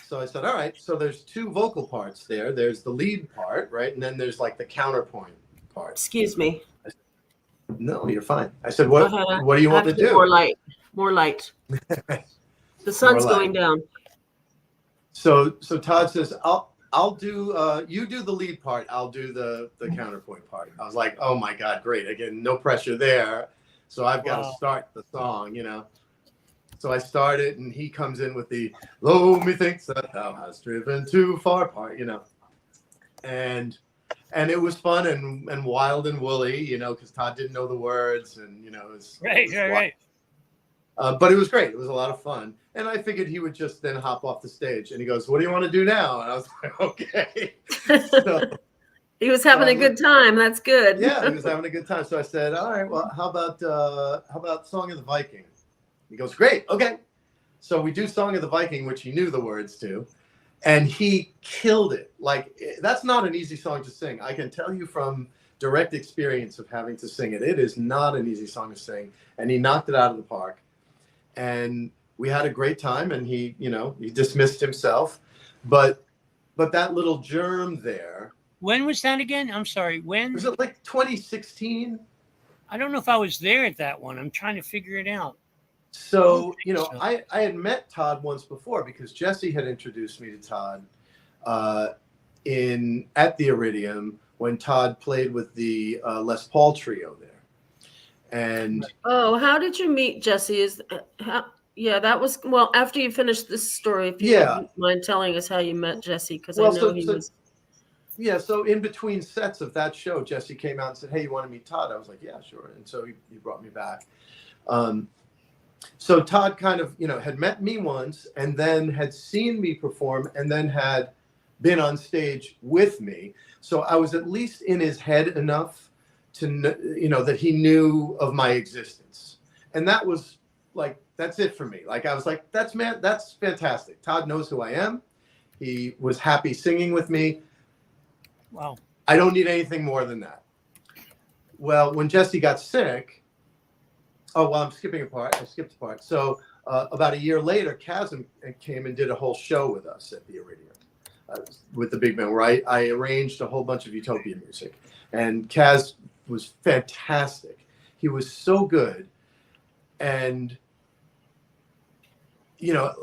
So I said, all right, so there's two vocal parts there. There's the lead part, right? And then there's like the counterpoint part. Excuse me. I said, no, you're fine. I said, what do you want to do? More light. The sun's going down. So Todd says, I'll do, you do the lead part. I'll do the counterpoint part. I was like, oh my God, great. Again, no pressure there. So I've got to start the song, So I started, and he comes in with the "Lo, methinks that thou hast driven too far" part, and it was fun and wild and woolly, because Todd didn't know the words, and it was right. But it was great. It was a lot of fun, and I figured he would just then hop off the stage, and he goes, "What do you want to do now?" And I was like, "Okay." So, he was having a good time. That's good. Yeah, he was having a good time. So I said, "All right, well, how about Song of the Viking?" He goes, great, okay. So we do Song of the Viking, which he knew the words to, and he killed it. Like, that's not an easy song to sing. I can tell you from direct experience of having to sing it. It is not an easy song to sing, and he knocked it out of the park. And we had a great time, and he dismissed himself. But that little germ there. When was that again? I'm sorry, when? Was it like 2016? I don't know if I was there at that one. I'm trying to figure it out. So, I had met Todd once before because Jesse had introduced me to Todd at the Iridium when Todd played with the Les Paul trio there. And how did you meet Jesse? That was after you finished this story, if you wouldn't mind telling us how you met Jesse, because I know he was. Yeah, so in between sets of that show, Jesse came out and said, "Hey, you want to meet Todd?" I was like, "Yeah, sure." And so he brought me back. So Todd kind of, had met me once and then had seen me perform and then had been on stage with me. So I was at least in his head enough to, that he knew of my existence. And that was like, that's it for me. Like, I was like, that's fantastic. Todd knows who I am. He was happy singing with me. Wow. I don't need anything more than that. Well, when Jesse got sick, I'm skipping a part. I skipped a part. So about a year later, Chasm came and did a whole show with us at the Iridium with the big band, where I arranged a whole bunch of Utopia music. And Kaz was fantastic. He was so good. And, you know,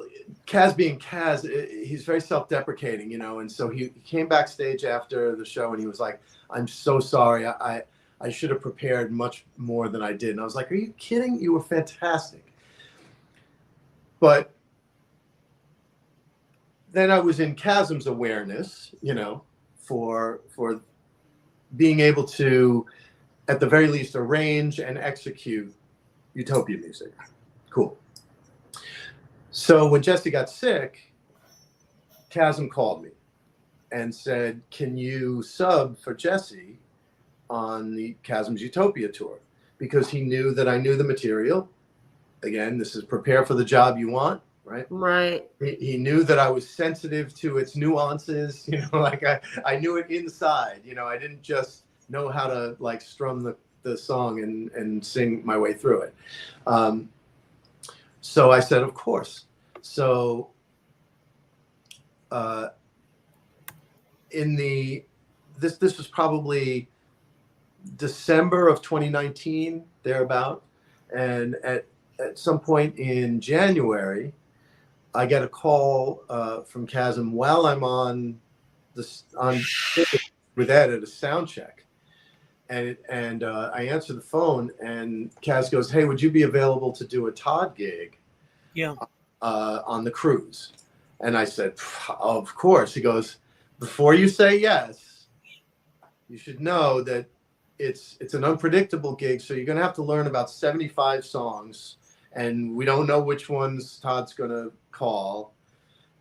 Kaz being Kaz, he's very self-deprecating, you know, and so he came backstage after the show and he was like, I'm so sorry. I should have prepared much more than I did. And I was like, are you kidding? You were fantastic. But then I was in Chasm's awareness, you know, for being able to, at the very least, arrange and execute Utopia music. Cool. So when Jesse got sick, Chasm called me and said, can you sub for Jesse on the Chasm's Utopia tour? Because he knew that I knew the material. Again, this is prepare for the job you want, right? Right. He knew that I was sensitive to its nuances, you know, like I knew it inside, you know, I didn't just know how to like strum the song and sing my way through it. So I said, of course. So this was probably December of 2019, thereabout. And at some point in January, I get a call from Chasm while I'm on with Ed at a sound check. And I answer the phone and Kaz goes, hey, would you be available to do a Todd gig on the cruise? And I said, of course. He goes, before you say yes, you should know that it's an unpredictable gig. So you're going to have to learn about 75 songs and we don't know which ones Todd's going to call.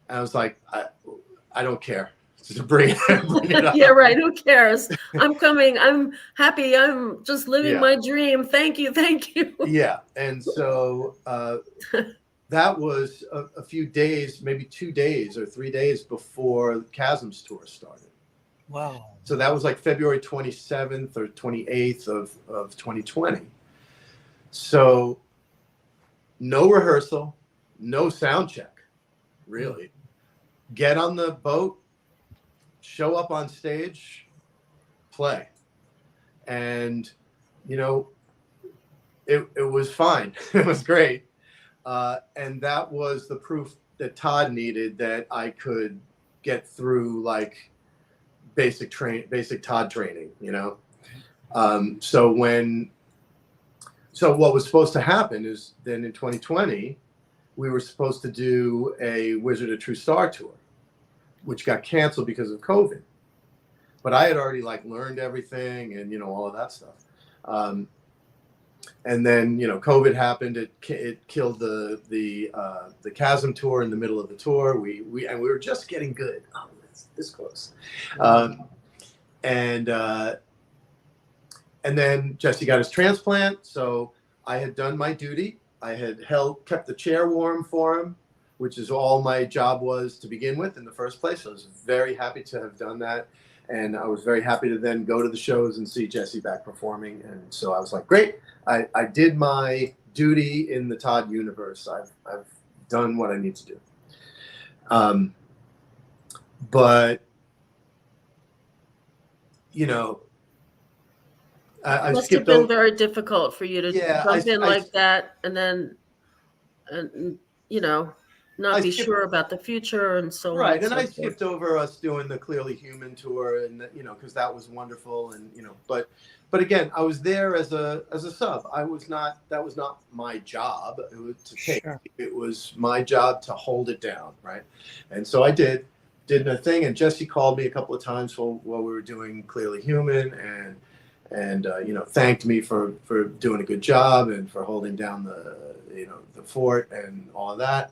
And I was like, I don't care. Just bring it up. Yeah, right. Who cares? I'm coming. I'm happy. I'm just living my dream. Thank you. Thank you. Yeah. And so that was a few days, maybe 2 days or 3 days before Chasm's tour started. Wow. So that was like February 27th or 28th of 2020. So no rehearsal, no sound check, really. Get on the boat, show up on stage, play. And, you know, it was fine. It was great. And that was the proof that Todd needed that I could get through like basic Todd training, you know? So what was supposed to happen is then in 2020, we were supposed to do a Wizard of True Star tour, which got canceled because of COVID. But I had already like learned everything and, you know, all of that stuff. And then, you know, COVID happened. It killed the Chasm tour in the middle of the tour. We were just getting good. Oh, it's this close. And then Jesse got his transplant. So I had done my duty. I had kept the chair warm for him, which is all my job was to begin with in the first place. So I was very happy to have done that. And I was very happy to then go to the shows and see Jesse back performing. And so I was like, great. I did my duty in the Todd universe. I've done what I need to do. But, you know, I must skipped have been over. very difficult for you to jump in like that and then, you know, not be sure about the future and so on. Right, and I skipped over us doing the Clearly Human tour, and you know, because that was wonderful, and you know, but again, I was there as a sub. That was not my job. It was to take. Sure. It was my job to hold it down, right? And so I did a thing, and Jesse called me a couple of times while we were doing Clearly Human, and you know, thanked me for doing a good job and for holding down the fort and all of that.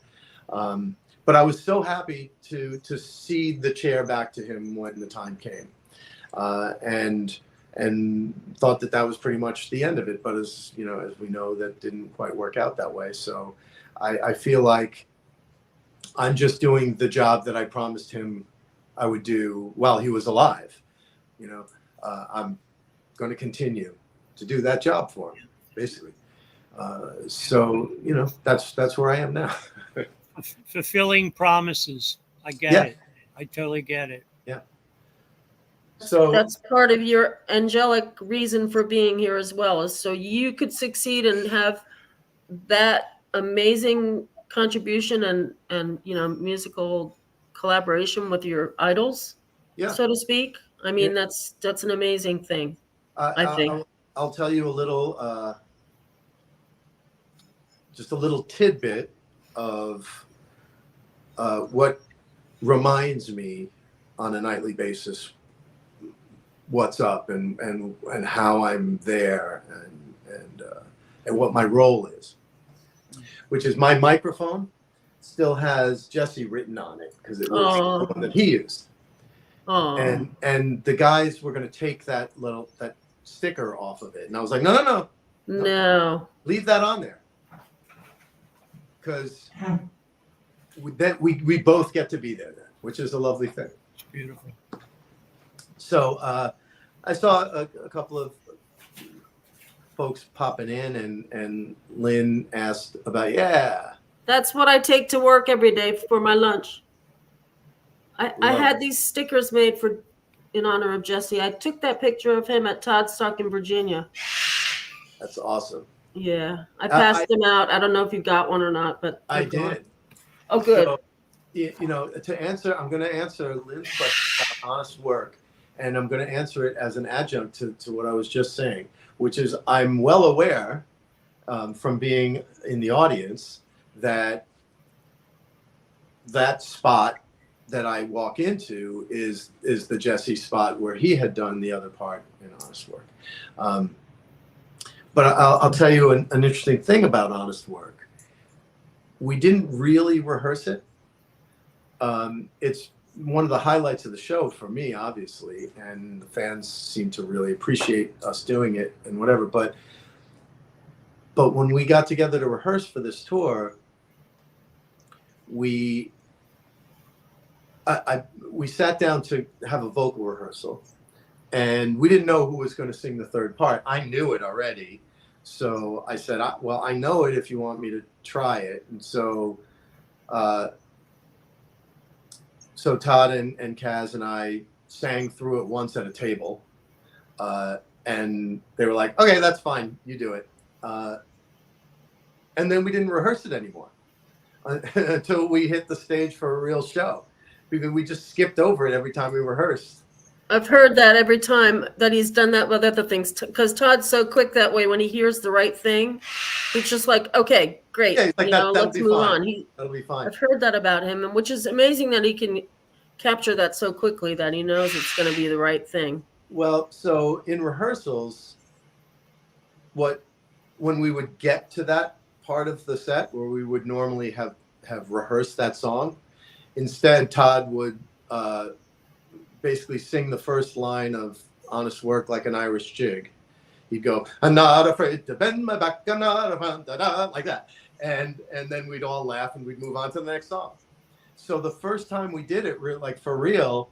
But I was so happy to cede the chair back to him when the time came. And and thought that was pretty much the end of it. But as you know, as we know, that didn't quite work out that way. So I feel like I'm just doing the job that I promised him I would do while he was alive. You know, I'm going to continue to do that job for him, basically. So you know, that's where I am now. Fulfilling promises. I get it. I totally get it. Yeah. So that's part of your angelic reason for being here as well, is so you could succeed and have that amazing contribution and you know, musical collaboration with your idols, so to speak. I mean, that's an amazing thing. I think. I'll tell you a little, just a little tidbit of what reminds me on a nightly basis what's up and how I'm there and what my role is, which is my microphone still has Jesse written on it because it was the one that he used. And the guys were going to take that sticker off of it, and I was like, no, leave that on there, because we both get to be there then, which is a lovely thing. It's beautiful. So I saw a couple of folks popping in, and Lynn asked about, that's what I take to work every day for my lunch. I had these stickers made in honor of Jesse. I took that picture of him at Toddstock in Virginia. That's awesome. Yeah, I passed them out. I don't know if you got one or not, but I did. Oh, good. So, you know, I'm going to answer Lynn's question about honest work, and I'm going to answer it as an adjunct to what I was just saying, which is I'm well aware from being in the audience that spot that I walk into is the Jesse spot where he had done the other part in honest work. But I'll tell you an interesting thing about honest work. We didn't really rehearse it. It's one of the highlights of the show for me, obviously, and the fans seem to really appreciate us doing it and whatever. But when we got together to rehearse for this tour, we sat down to have a vocal rehearsal, and we didn't know who was going to sing the third part. I knew it already, so I said, well, I know it if you want me to try it. And so Todd and Kaz and I sang through it once at a table, and they were like, okay, that's fine, you do it. And then we didn't rehearse it anymore until we hit the stage for a real show, because we just skipped over it every time we rehearsed. I've heard that every time that he's done that with other things, because Todd's so quick that way. When he hears the right thing, he's just like, okay, great. Yeah, like, let's move on. That'll be fine. I've heard that about him, and which is amazing that he can capture that so quickly, that he knows it's going to be the right thing. Well, so in rehearsals, when we would get to that part of the set where we would normally have rehearsed that song, instead Todd would basically sing the first line of Honest Work like an Irish jig. He'd go, I'm not afraid to bend my back, I'm not afraid, like that. And then we'd all laugh and we'd move on to the next song. So the first time we did it, like for real,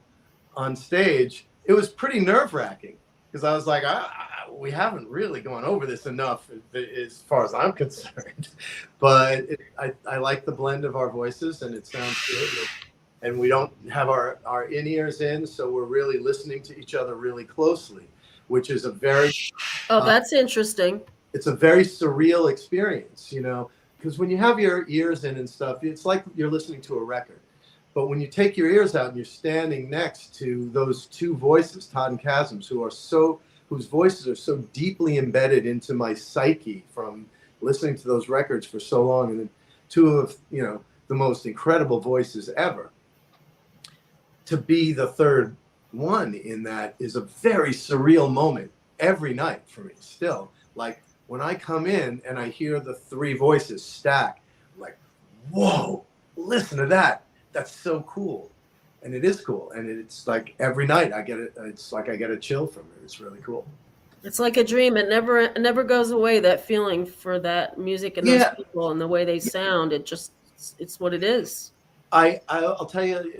on stage, it was pretty nerve-wracking, because I was like, we haven't really gone over this enough as far as I'm concerned. But I like the blend of our voices, and it sounds good. And we don't have our in-ears in, so we're really listening to each other really closely, which is a very... that's interesting. It's a very surreal experience, you know, because when you have your ears in and stuff, it's like you're listening to a record. But when you take your ears out and you're standing next to those two voices, Todd and Kazim's, whose voices are so deeply embedded into my psyche from listening to those records for so long, and then two of, you know, the most incredible voices ever, to be the third one in that is a very surreal moment every night for me still. Like when I come in and I hear the three voices stack, I'm like, whoa, listen to that. That's so cool. and it is cool. And it's like every night I get it. It's like I get a chill from it. It's really cool. It's like a dream. It never goes away. That feeling for that music and those Yeah. people and the way they sound. It's what it is. I'll tell you,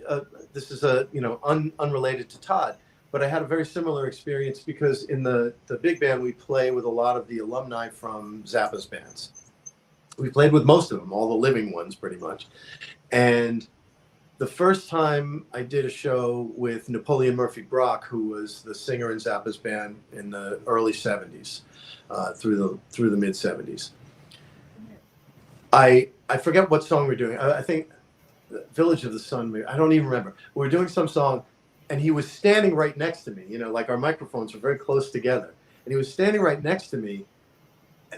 this is unrelated to Todd, but I had a very similar experience because in the big band we play with a lot of the alumni from Zappa's bands. We played with most of them, all the living ones pretty much. And the first time I did a show with Napoleon Murphy Brock, who was the singer in Zappa's band in the early 70s, through the mid 70s. I forget what song we're doing. I think Village of the Sun. I don't even remember. We were doing some song, and he was standing right next to me. Like our microphones were very close together, and he was standing right next to me,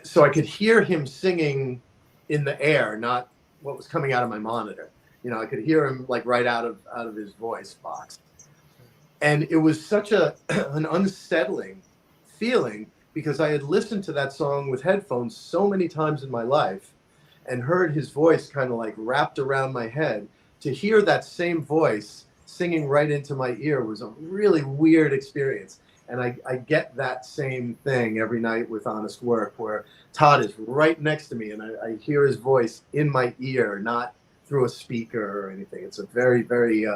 so I could hear him singing in the air, not what was coming out of my monitor. I could hear him like right out of his voice box, and it was such an unsettling feeling because I had listened to that song with headphones so many times in my life and heard his voice kind of like wrapped around my head. To hear that same voice singing right into my ear was a really weird experience. And I get that same thing every night with Honest Work, where Todd is right next to me and I hear his voice in my ear, not through a speaker or anything. It's a very, very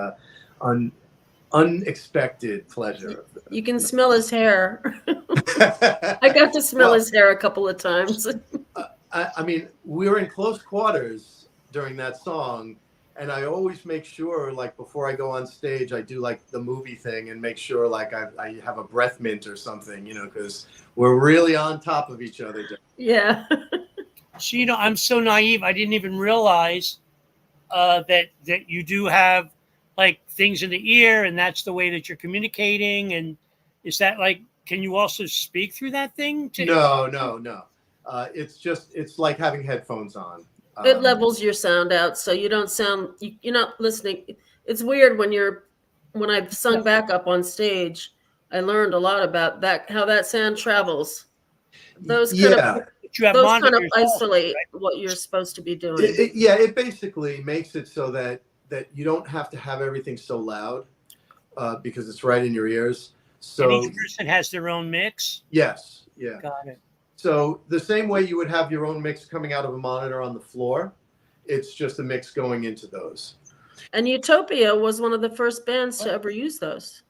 unexpected pleasure. You can smell his hair. I got to smell his hair a couple of times. I mean, we were in close quarters during that song, and I always make sure, like, before I go on stage, I do like the movie thing and make sure like I have a breath mint or something, because we're really on top of each other. Yeah. So, I'm so naive. I didn't even realize that you do have like things in the ear, and that's the way that you're communicating. And is that like, can you also speak through that thing? No. It's like having headphones on. It levels your sound out, so you don't sound. You're not listening. It's weird when I've sung back up on stage. I learned a lot about that, how that sound travels. Those kind of isolate what you're supposed to be doing. It basically makes it so that you don't have to have everything so loud because it's right in your ears. So and each person has their own mix? Yes. Yeah. Got it. So the same way you would have your own mix coming out of a monitor on the floor, it's just a mix going into those. And Utopia was one of the first bands to ever use those.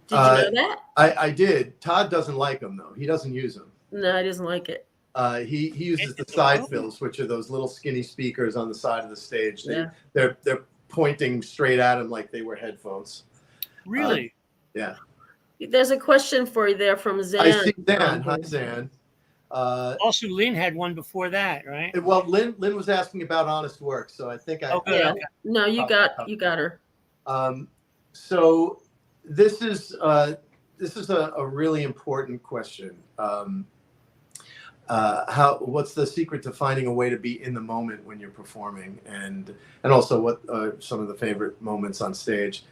Did you know that? I did. Todd doesn't like them, though. He doesn't use them. No, he doesn't like it. He uses the side fills, which are those little skinny speakers on the side of the stage. They're pointing straight at him like they were headphones. Really? Yeah. There's a question for you there from Zan. I see Zan. Hi, Zan. Also, Lynn had one before that, right? Well, Lynn was asking about Honest Work, so I think Okay. No, you got her. So this is a really important question. What's the secret to finding a way to be in the moment when you're performing, and also what are some of the favorite moments on stage?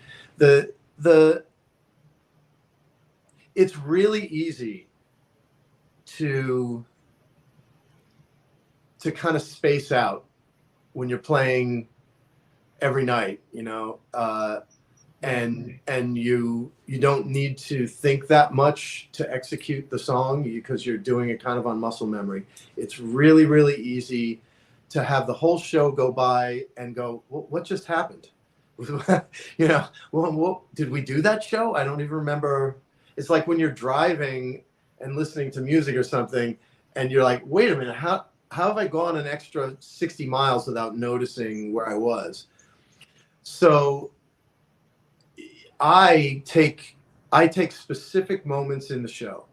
It's really easy to kind of space out when you're playing every night, and you don't need to think that much to execute the song because you're doing it kind of on muscle memory. It's really, really easy to have the whole show go by and go, what just happened? Did we do that show? I don't even remember. It's like when you're driving and listening to music or something, and you're like, wait a minute, how have I gone an extra 60 miles without noticing where I was? So I take specific moments in the show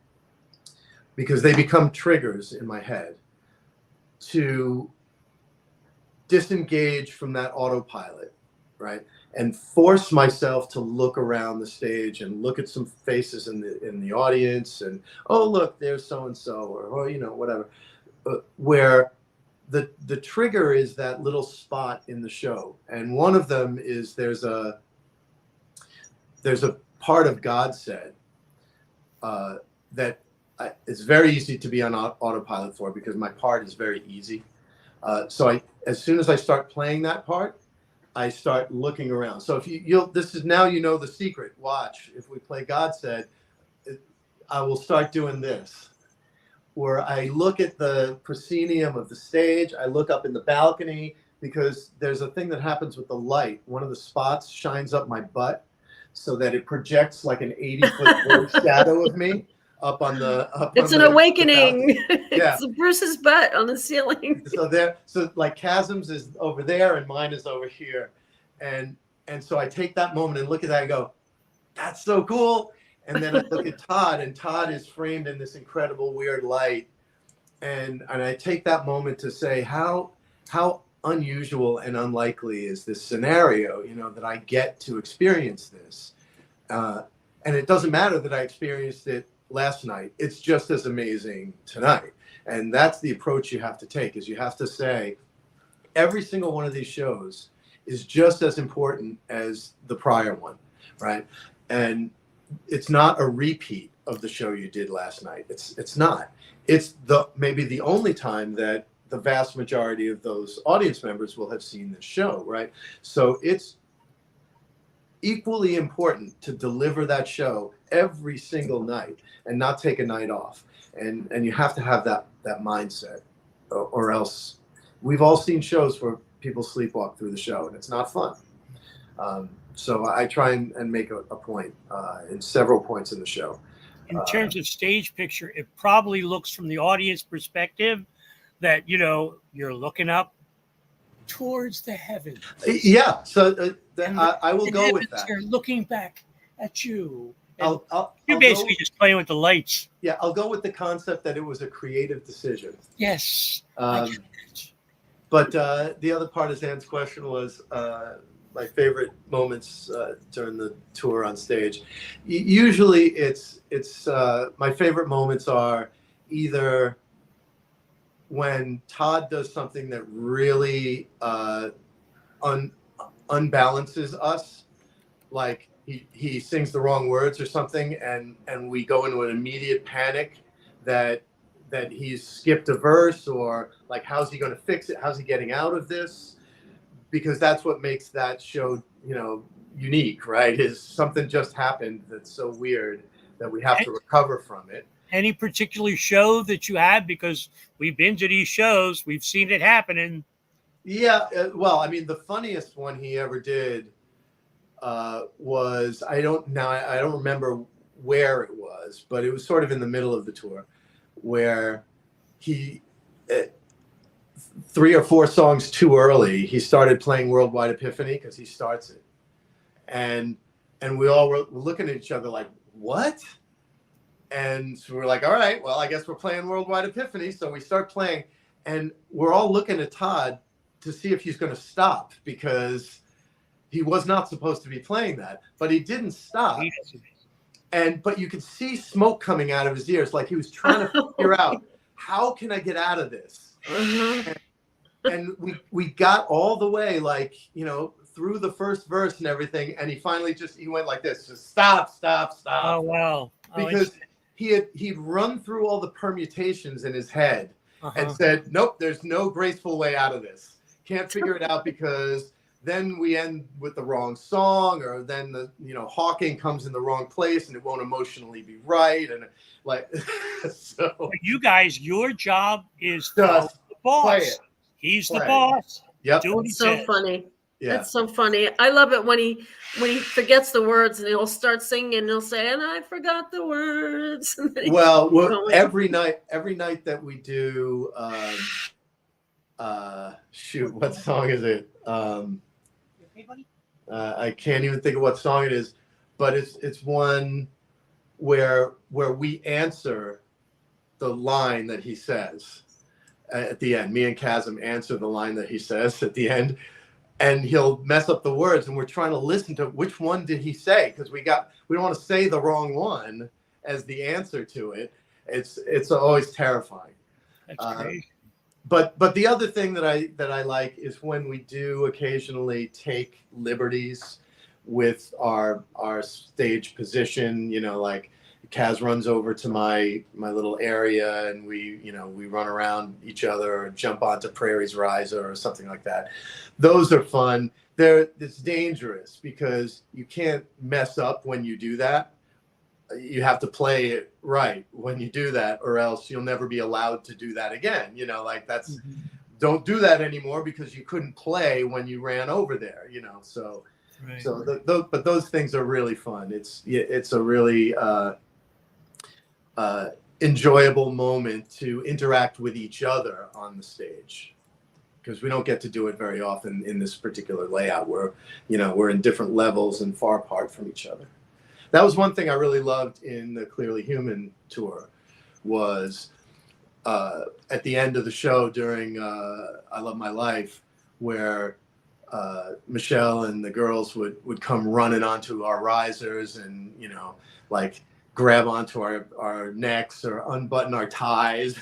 because they become triggers in my head to disengage from that autopilot, right? And force myself to look around the stage and look at some faces in the audience, and look, there's so and so, or whatever. Where the trigger is that little spot in the show, and one of them is there's a part of God said that it's very easy to be on autopilot for because my part is very easy. So as soon as I start playing that part, I start looking around. So if you'll, this is now, you know, the secret. Watch, if we play God Said, I will start doing this, where I look at the proscenium of the stage. I look up in the balcony, because there's a thing that happens with the light. One of the spots shines up my butt so that it projects like an 80-foot shadow of me up on the, It's an awakening. Yeah. It's Bruce's butt on the ceiling. So like Chasms is over there and mine is over here. And so I take that moment and look at that and go, that's so cool. And then I look at Todd, and Todd is framed in this incredible weird light. And I take that moment to say, how unusual and unlikely is this scenario, you know, that I get to experience this. And it doesn't matter that I experienced it last night. It's just as amazing tonight. And that's the approach you have to take, is you have to say, every single one of these shows is just as important as the prior one, right? And it's not a repeat of the show you did last night. It's not. It's maybe the only time that the vast majority of those audience members will have seen this show, right? So it's equally important to deliver that show every single night and not take a night off. And you have to have that mindset, or else we've all seen shows where people sleepwalk through the show, and it's not fun. So I try and make a point in several points in the show. In terms of stage picture, it probably looks from the audience perspective that, you know, you're looking up towards the heavens. Yeah, so I will go with that. Are looking back at you. I'll You're basically just playing with the lights. Yeah, I'll go with the concept that it was a creative decision. Yes. But the other part of Ann's question was my favorite moments during the tour on stage. Usually it's my favorite moments are either when Todd does something that really unbalances us, like he sings the wrong words or something, and we go into an immediate panic that he's skipped a verse, or like, how's he going to fix it? How's he getting out of this? Because that's what makes that show, you know, unique, right? Is something just happened that's so weird that we have to recover from it. Any particular show that you had? Because we've been to these shows, we've seen it happening. Yeah, well, I mean, the funniest one he ever did was, I don't remember where it was, but it was sort of in the middle of the tour, where he 3 or 4 songs too early, he started playing Worldwide Epiphany, because he starts it, and we all were looking at each other like, what? And so we're like, all right, well, I guess we're playing Worldwide Epiphany. So we start playing, and we're all looking at Todd to see if he's going to stop, because he was not supposed to be playing that, but he didn't stop. But you could see smoke coming out of his ears, like he was trying to figure out, how can I get out of this? And we got all the way, like, you know, through the first verse and everything, and he finally he went like this, just stop. Oh, wow. Because he'd run through all the permutations in his head and said, nope, there's no graceful way out of this. Can't figure it out, because then we end with the wrong song, or then Hawking comes in the wrong place and it won't emotionally be right. And like, so but you guys, your job is just the boss. play it. He's the boss. Yep. It's so funny. Yeah. That's so funny. I love it when he forgets the words and he'll start singing and he'll say, and I forgot the words. Well, every night that we do, shoot, what song is it? I can't even think of what song it is, but it's one where we answer the line that he says at the end. Me and Chasm answer the line that he says at the end, and he'll mess up the words, and we're trying to listen to which one did he say, because we don't want to say the wrong one as the answer to it. It's always terrifying. That's crazy. But the other thing that I like is when we do occasionally take liberties with our stage position, like Kaz runs over to my little area and we run around each other or jump onto Prairie's Riser or something like that. Those are fun. it's dangerous because you can't mess up when you do that. You have to play it right when you do that, or else you'll never be allowed to do that again. You know, like that's don't do that anymore because you couldn't play when you ran over there. You know, so Right. but those things are really fun. It's a really enjoyable moment to interact with each other on the stage, because we don't get to do it very often in this particular layout where, you know, we're in different levels and far apart from each other. That was one thing I really loved in the Clearly Human tour was at the end of the show during I Love My Life, where Michelle and the girls would come running onto our risers and, you know, like grab onto our necks or unbutton our ties,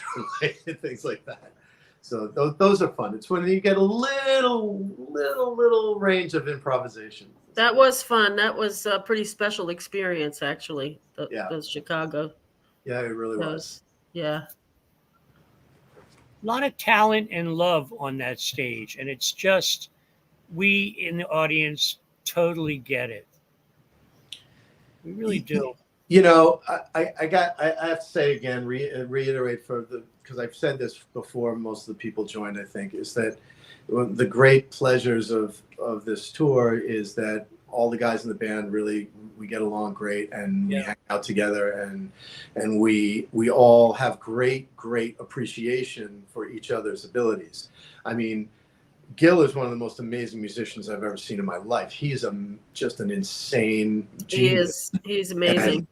things like that. So those are fun. It's when you get a little range of improvisation. That was fun. That was a pretty special experience, actually. Yeah. Those Chicago Yeah, it really was. shows. Yeah. A lot of talent and love on that stage, and it's just we in the audience totally get it. We really do. You know, I have to say again, reiterate because I've said this before. Most of the people joined, I think, is that the great pleasures of this tour is that all the guys in the band we get along great, and we hang out together, and we all have great appreciation for each other's abilities. I mean, Gil is one of the most amazing musicians I've ever seen in my life. He's just an insane genius. He is. He's amazing.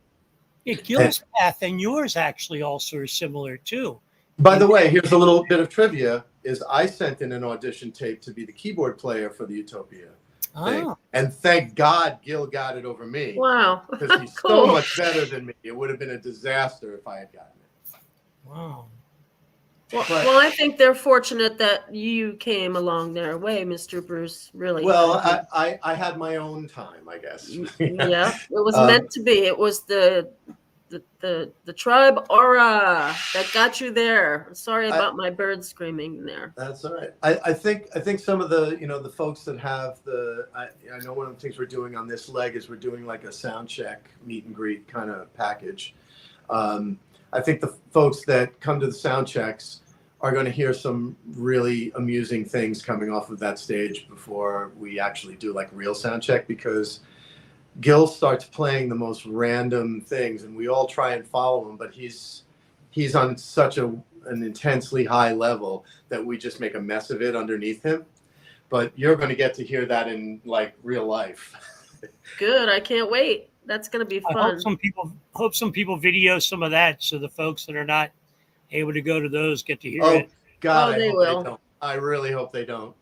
Gil's path and yours actually also are similar too. By the way, here's a little bit of trivia: is I sent in an audition tape to be the keyboard player for the Utopia thing, and thank God Gil got it over me. Wow, because he's so much better than me. It would have been a disaster if I had gotten it. Wow. Well, I think they're fortunate that you came along their way, Mr. Bruce. Really. Well, I had my own time, I guess. Yeah, it was meant to be. It was the tribe aura that got you there. Sorry about my bird screaming there. That's all right. I think some of the the folks that have I know one of the things we're doing on this leg is we're doing like a sound check meet and greet kind of package. I think the folks that come to the sound checks are going to hear some really amusing things coming off of that stage before we actually do like real sound check, because Gil starts playing the most random things and we all try and follow him, but he's on such an intensely high level that we just make a mess of it underneath him. But you're going to get to hear that in like real life. Good. I can't wait. That's going to be fun. I hope some people video some of that so the folks that are not able to go to those get to hear it. God, they will. I really hope they don't.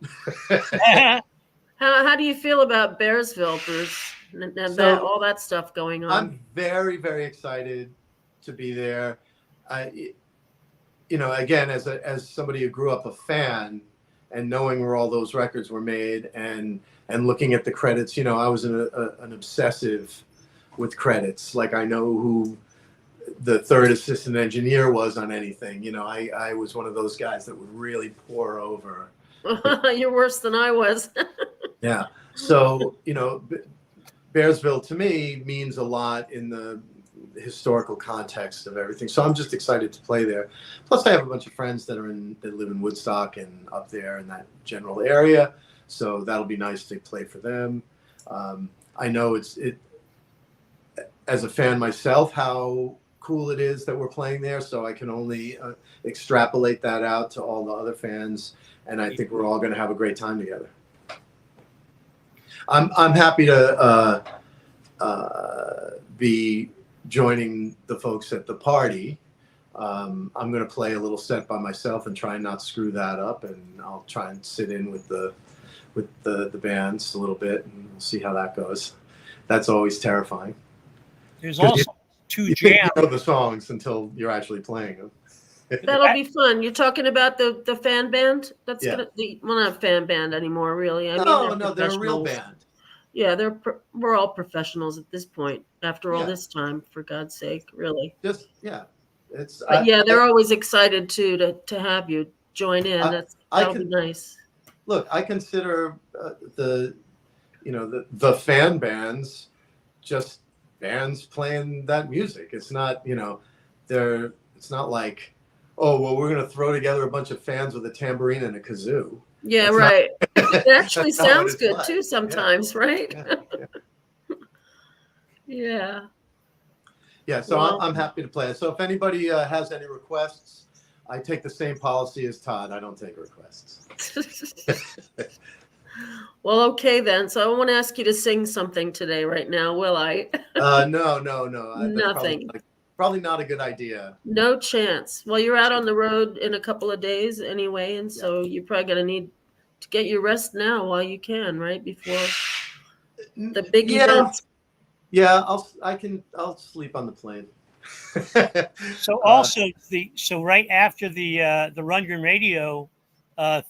How do you feel about Bearsville, Bruce? And all that stuff going on. I'm very, very excited to be there. Again, as somebody who grew up a fan and knowing where all those records were made and looking at the credits, I was an obsessive with credits. Like I know who the third assistant engineer was on anything. I was one of those guys that would really pore over. You're worse than I was. Yeah. So, Bearsville to me means a lot in the historical context of everything. So I'm just excited to play there. Plus I have a bunch of friends that live in Woodstock and up there in that general area. So that'll be nice to play for them. I know it as a fan myself, how cool it is that we're playing there. So I can only extrapolate that out to all the other fans. And I think we're all going to have a great time together. I'm happy to be joining the folks at the party. I'm going to play a little set by myself and try and not screw that up. And I'll try and sit in with the bands a little bit, and we'll see how that goes. That's always terrifying. There's also two jams. You know the songs until you're actually playing them. That'll be fun. You're talking about the fan band? That's gonna be not a fan band anymore, really. No, they're a real band. Yeah, we're all professionals at this point. After all this time, for God's sake, really. They're always excited to have you join in. That'll be nice. Look, I consider the the fan bands, just bands playing that music. It's not, it's not like, oh, well, we're going to throw together a bunch of fans with a tambourine and a kazoo. Yeah, That's right. It actually that's not what sounds it's good like. too sometimes, right? Yeah, yeah. Yeah. Yeah, so Well, I'm happy to play it. So if anybody has any requests, I take the same policy as Todd. I don't take requests. well, okay then. So I won't ask you to sing something today, right now, will I? No. That's Nothing. probably not a good idea. No chance. Well, you're out on the road in a couple of days anyway, and so you're probably gonna need to get your rest now while you can, right? Before the big events. Yeah, I'll sleep on the plane. So also so right after the Rundgren Radio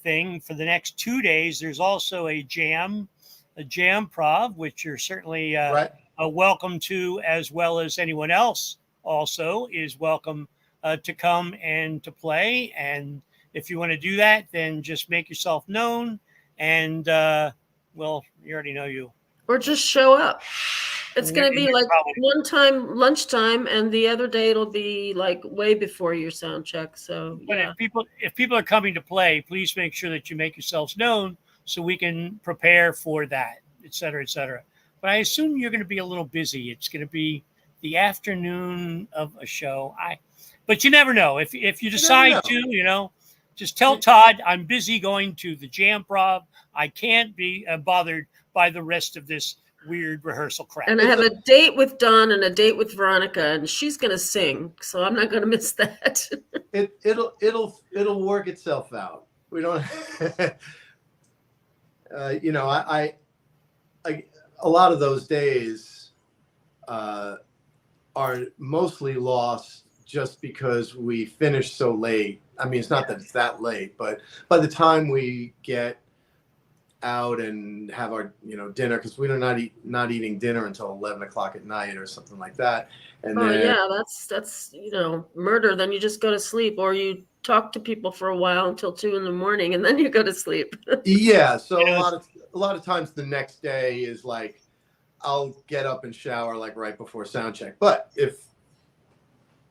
thing for the next 2 days, there's also a jam prov, which you're certainly right. Welcome to, as well as anyone else also is welcome to come and to play. And if you want to do that, then just make yourself known. And well, you already know you. Or just show up. It's going to be like Probably. one time lunchtime, and the other day it'll be like way before your sound check. So But yeah. if people are coming to play, please make sure that you make yourselves known so we can prepare for that, et cetera, et cetera. But I assume you're going to be a little busy. It's going to be the afternoon of a show. But you never know. If you decide to, just tell Todd I'm busy going to the jam prov. I can't be bothered by the rest of this weird rehearsal crap. And I have a date with Dawn and a date with Veronica, and she's going to sing, so I'm not going to miss that. It'll work itself out. We don't. I a lot of those days are mostly lost just because we finish so late. I mean, it's not that it's that late, but by the time we get out and have our dinner, because we're not eating dinner until 11 o'clock at night or something like that. And that's murder. Then you just go to sleep, or you talk to people for a while until 2 a.m, and then you go to sleep. Yeah, so a lot of times the next day is like I'll get up and shower like right before sound check. But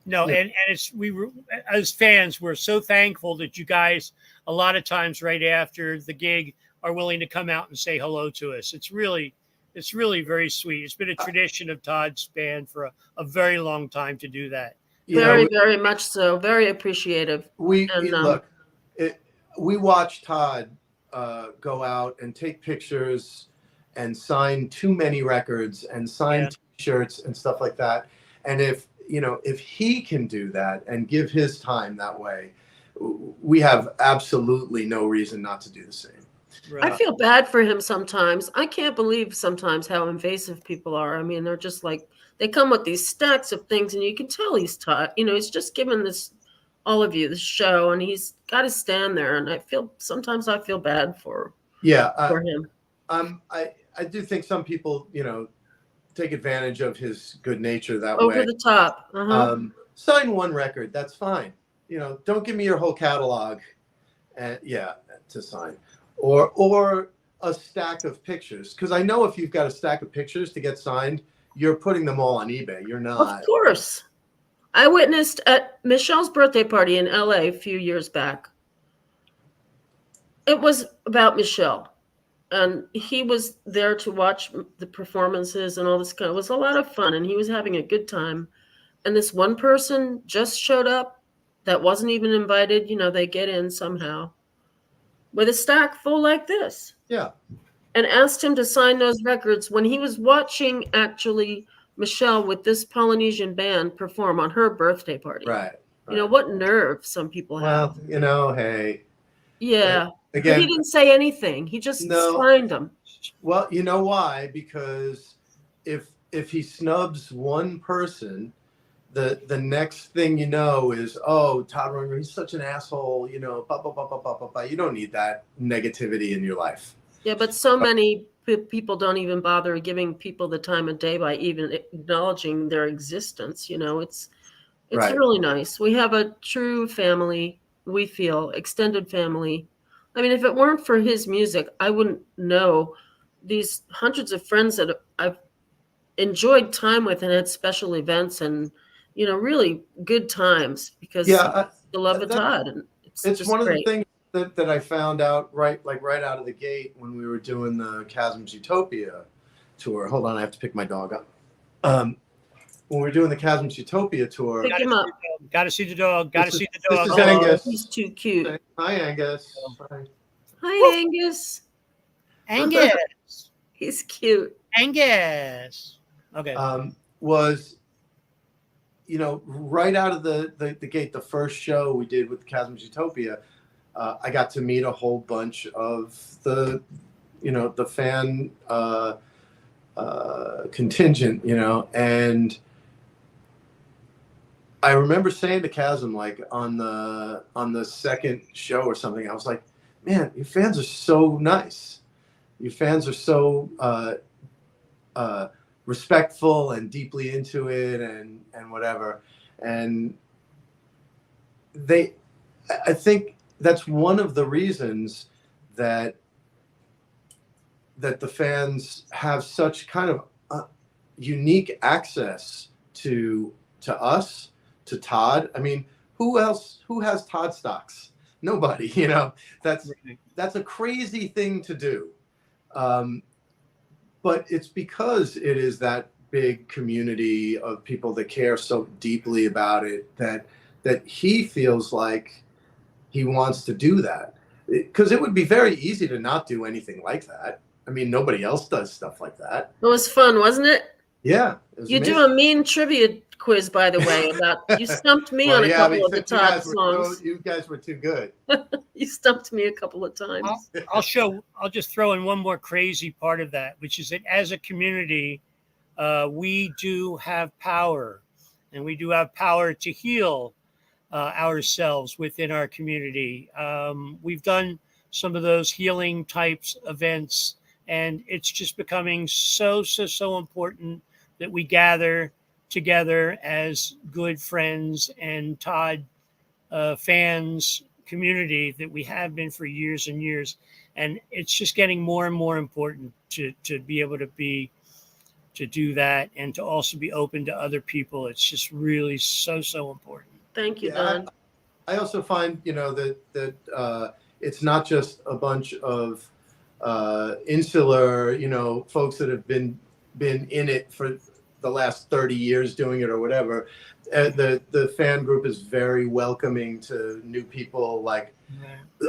and we were, as fans, we're so thankful that you guys a lot of times right after the gig are willing to come out and say hello to us. It's really very sweet. It's been a tradition of Todd's band for a very long time to do that. Very much so. Very appreciative. We watch Todd go out and take pictures and sign too many records and sign T-shirts and stuff like that. And if he can do that and give his time that way, we have absolutely no reason not to do the same. Right. I feel bad for him sometimes. I can't believe sometimes how invasive people are. I mean, they're just like, they come with these stacks of things, and you can tell he's taught. He's just given all of you this show, and he's got to stand there. And sometimes I feel bad for him. I do think some people, take advantage of his good nature that way. Over the top. Sign one record, that's fine. Don't give me your whole catalog, and to sign. Or a stack of pictures, because I know if you've got a stack of pictures to get signed, you're putting them all on eBay. You're not. Of course. I witnessed at Michelle's birthday party in LA a few years back. It was about Michelle, and he was there to watch the performances and all this it was a lot of fun, and he was having a good time. And this one person just showed up that wasn't even invited. They get in somehow with a stack full like this. Yeah. And asked him to sign those records when he was watching, actually, Michelle with this Polynesian band perform on her birthday party. Right. What nerve some people have. Well, hey. Yeah. Again, but he didn't say anything. He just signed them. Well, you know why? Because if he snubs one person, the next thing is, oh, Todd Rundgren, he's such an asshole, You don't need that negativity in your life. Yeah, but so many people don't even bother giving people the time of day by even acknowledging their existence. It's really nice. We have a true family, we feel, extended family. I mean, if it weren't for his music, I wouldn't know these hundreds of friends that I've enjoyed time with and had special events and, really good times because Yeah, the love of that, Todd. And it's it's just one of the great. things that I found out right out of the gate when we were doing the Chasms Utopia tour. Hold on, I have to pick my dog up. When we were doing the Chasms Utopia tour, Pick him up. Got to see the dog. Got to see the this dog. is Angus. He's too cute. Hi, Angus. Hi. Hi, Angus. Angus. He's cute. Angus. Okay. Was right out of the gate, the first show we did with Chasms Utopia, I got to meet a whole bunch of the fan contingent, and I remember saying to Chasm, like on the second show or something, I was like, man, your fans are so nice. Your fans are so respectful and deeply into it and whatever. And I think that's one of the reasons that the fans have such kind of unique access to us, to Todd. I mean, who has Todd stocks? Nobody, that's a crazy thing to do. But it's because it is that big community of people that care so deeply about it that he feels like he wants to do that. Because it would be very easy to not do anything like that. I mean, nobody else does stuff like that. It was fun, wasn't it? Yeah. You do a mean trivia quiz, by the way, about you stumped me on a couple of the Todd songs. You guys were too good. You stumped me a couple of times. I'll just throw in one more crazy part of that, which is that as a community, we do have power, and we do have power to heal ourselves within our community. We've done some of those healing types events, and it's just becoming so important that we gather together as good friends and Todd fans community that we have been for years and years. And it's just getting more and more important to be able to do that and to also be open to other people. It's just really so important. Thank you, Don. I also find, that it's not just a bunch of insular, folks that have been in it for the last 30 years doing it or whatever. The fan group is very welcoming to new people. Like,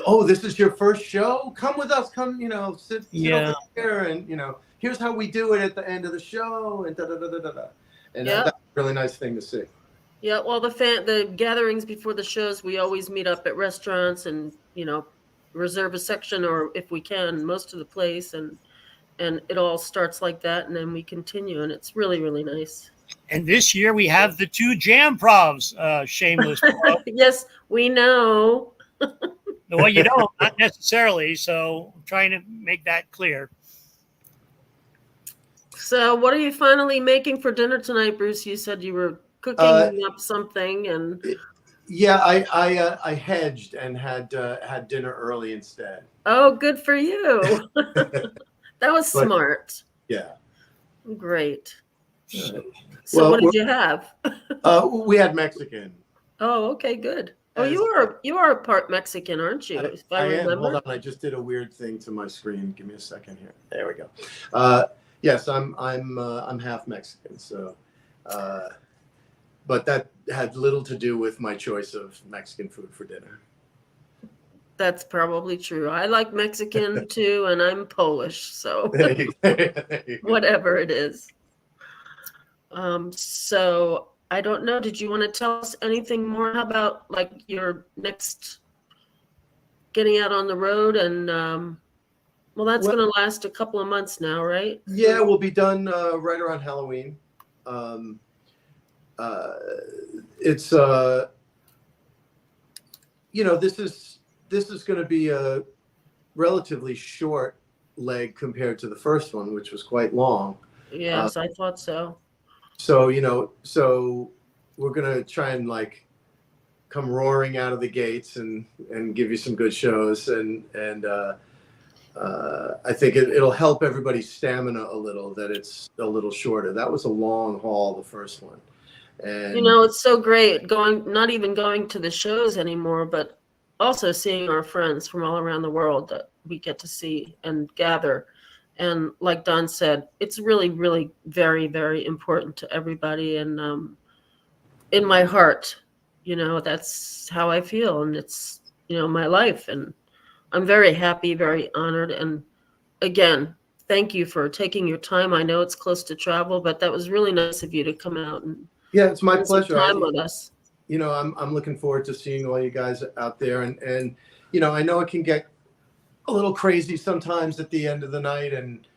oh, this is your first show? Come with us. Come, sit over here, and here's how we do it at the end of the show, and And that's a really nice thing to see. Yeah, well, the gatherings before the shows, we always meet up at restaurants and reserve a section, or if we can, most of the place, and it all starts like that, and then we continue, and it's really, really nice. And this year we have the 2 jam provs, shameless. Yes, we know. Well, you don't, not necessarily. So I'm trying to make that clear. So what are you finally making for dinner tonight, Bruce? You said you were cooking up something, and yeah, I hedged and had dinner early instead. Oh, good for you. That was smart. Yeah. Great. So what did you have? We had Mexican. Oh, okay, good. Oh, you are a part Mexican, aren't you? If I remember. Am. Hold on, I just did a weird thing to my screen. Give me a second here. There we go. Yes, I'm half Mexican, so but that had little to do with my choice of Mexican food for dinner. That's probably true. I like Mexican too, and I'm Polish, so whatever it is. So I don't know. Did you want to tell us anything more about like your next getting out on the road? And well, that's going to last a couple of months now, right? Yeah, we'll be done right around Halloween. It's this is going to be a relatively short leg compared to the first one, which was quite long. Yes, I thought so. So, so we're going to try and like come roaring out of the gates and give you some good shows. And I think it'll help everybody's stamina a little that it's a little shorter. That was a long haul, the first one. And You know, it's so great not even going to the shows anymore, but also seeing our friends from all around the world that we get to see and gather. And like Don said, it's really, really very, very important to everybody. And in my heart, you know, that's how I feel. And it's, you know, my life. And I'm very happy, very honored. And again, thank you for taking your time. I know it's close to travel, but that was really nice of you to come out and yeah, it's my spend some pleasure. time with us. You know, I'm looking forward to seeing all you guys out there, and you know, I know it can get a little crazy sometimes at the end of the night, and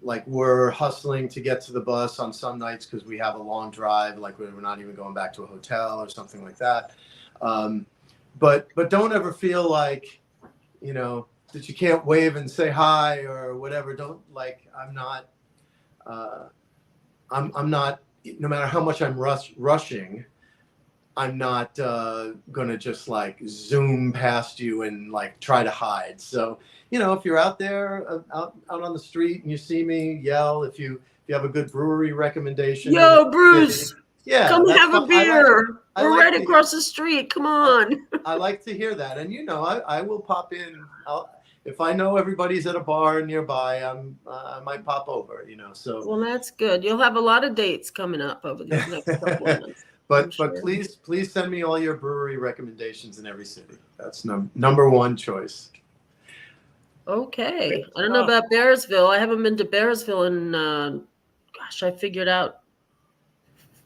like we're hustling to get to the bus on some nights because we have a long drive, like we're not even going back to a hotel or something like that. But don't ever feel like, you know, that you can't wave and say hi or whatever. Don't, like, I'm not, no matter how much I'm rushing, I'm not going to just like zoom past you and like try to hide. So, you know, if you're out there, out on the street and you see me, yell. If you have a good brewery recommendation. Yo, Bruce, yeah, come have a beer. We're right across the street. Come on. I like to hear that. And, you know, I will pop in. If I know everybody's at a bar nearby, I might pop over, you know. So well, that's good. You'll have a lot of dates coming up over these next couple of months. But please send me all your brewery recommendations in every city. That's number one choice. Okay. I don't know about Bearsville. I haven't been to Bearsville in gosh, I figured out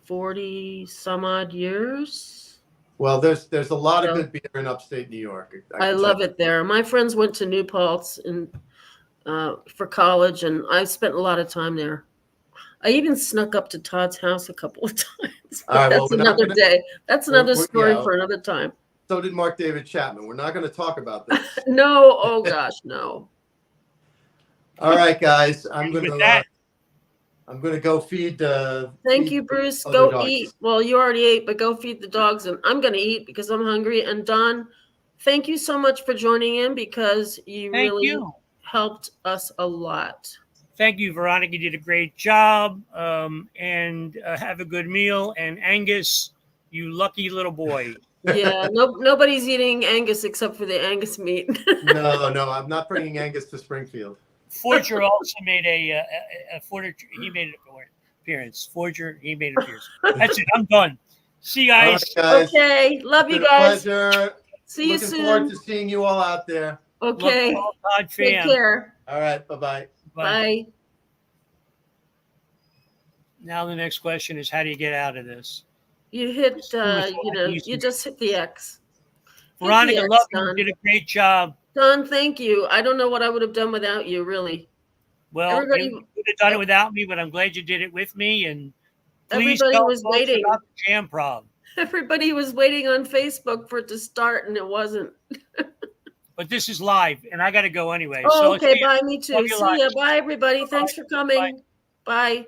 40 some odd years. Well, there's a lot of good beer in upstate New York. I love it there. My friends went to New Paltz for college, and I spent a lot of time there. I even snuck up to Todd's house a couple of times. All right, that's another day. That's another story for another time. So did Mark David Chapman. We're not going to talk about this. No. Oh gosh, no. All right, guys. I'm going to go feed. Thank you, Bruce. Go eat. Well, you already ate, but go feed the dogs, and I'm going to eat because I'm hungry. And Don, thank you so much for joining in because you really helped us a lot. Thank you, Veronica. You did a great job. And have a good meal. And Angus, you lucky little boy. Yeah, nobody's eating Angus except for the Angus meat. No, I'm not bringing Angus to Springfield. Forger also made a Forger. He made an appearance. Forger, he made an appearance. That's it. I'm done. See you guys. Right, guys. Okay, love you guys. Pleasure. See you soon. Looking forward to seeing you all out there. Okay. Take care. All right. Bye-bye. Bye. Now the next question is, how do you get out of this? You hit, you just hit the X. Veronica, love you. You did a great job. Don, thank you. I don't know what I would have done without you, really. Well, you would have done it without me, but I'm glad you did it with me. And please everybody was waiting about the Jam Prov. Everybody was waiting on Facebook for it to start, and it wasn't. But this is live, and I got to go anyway. Oh, so okay. Bye. Me too. See ya. Bye, everybody. Thanks for coming. Bye.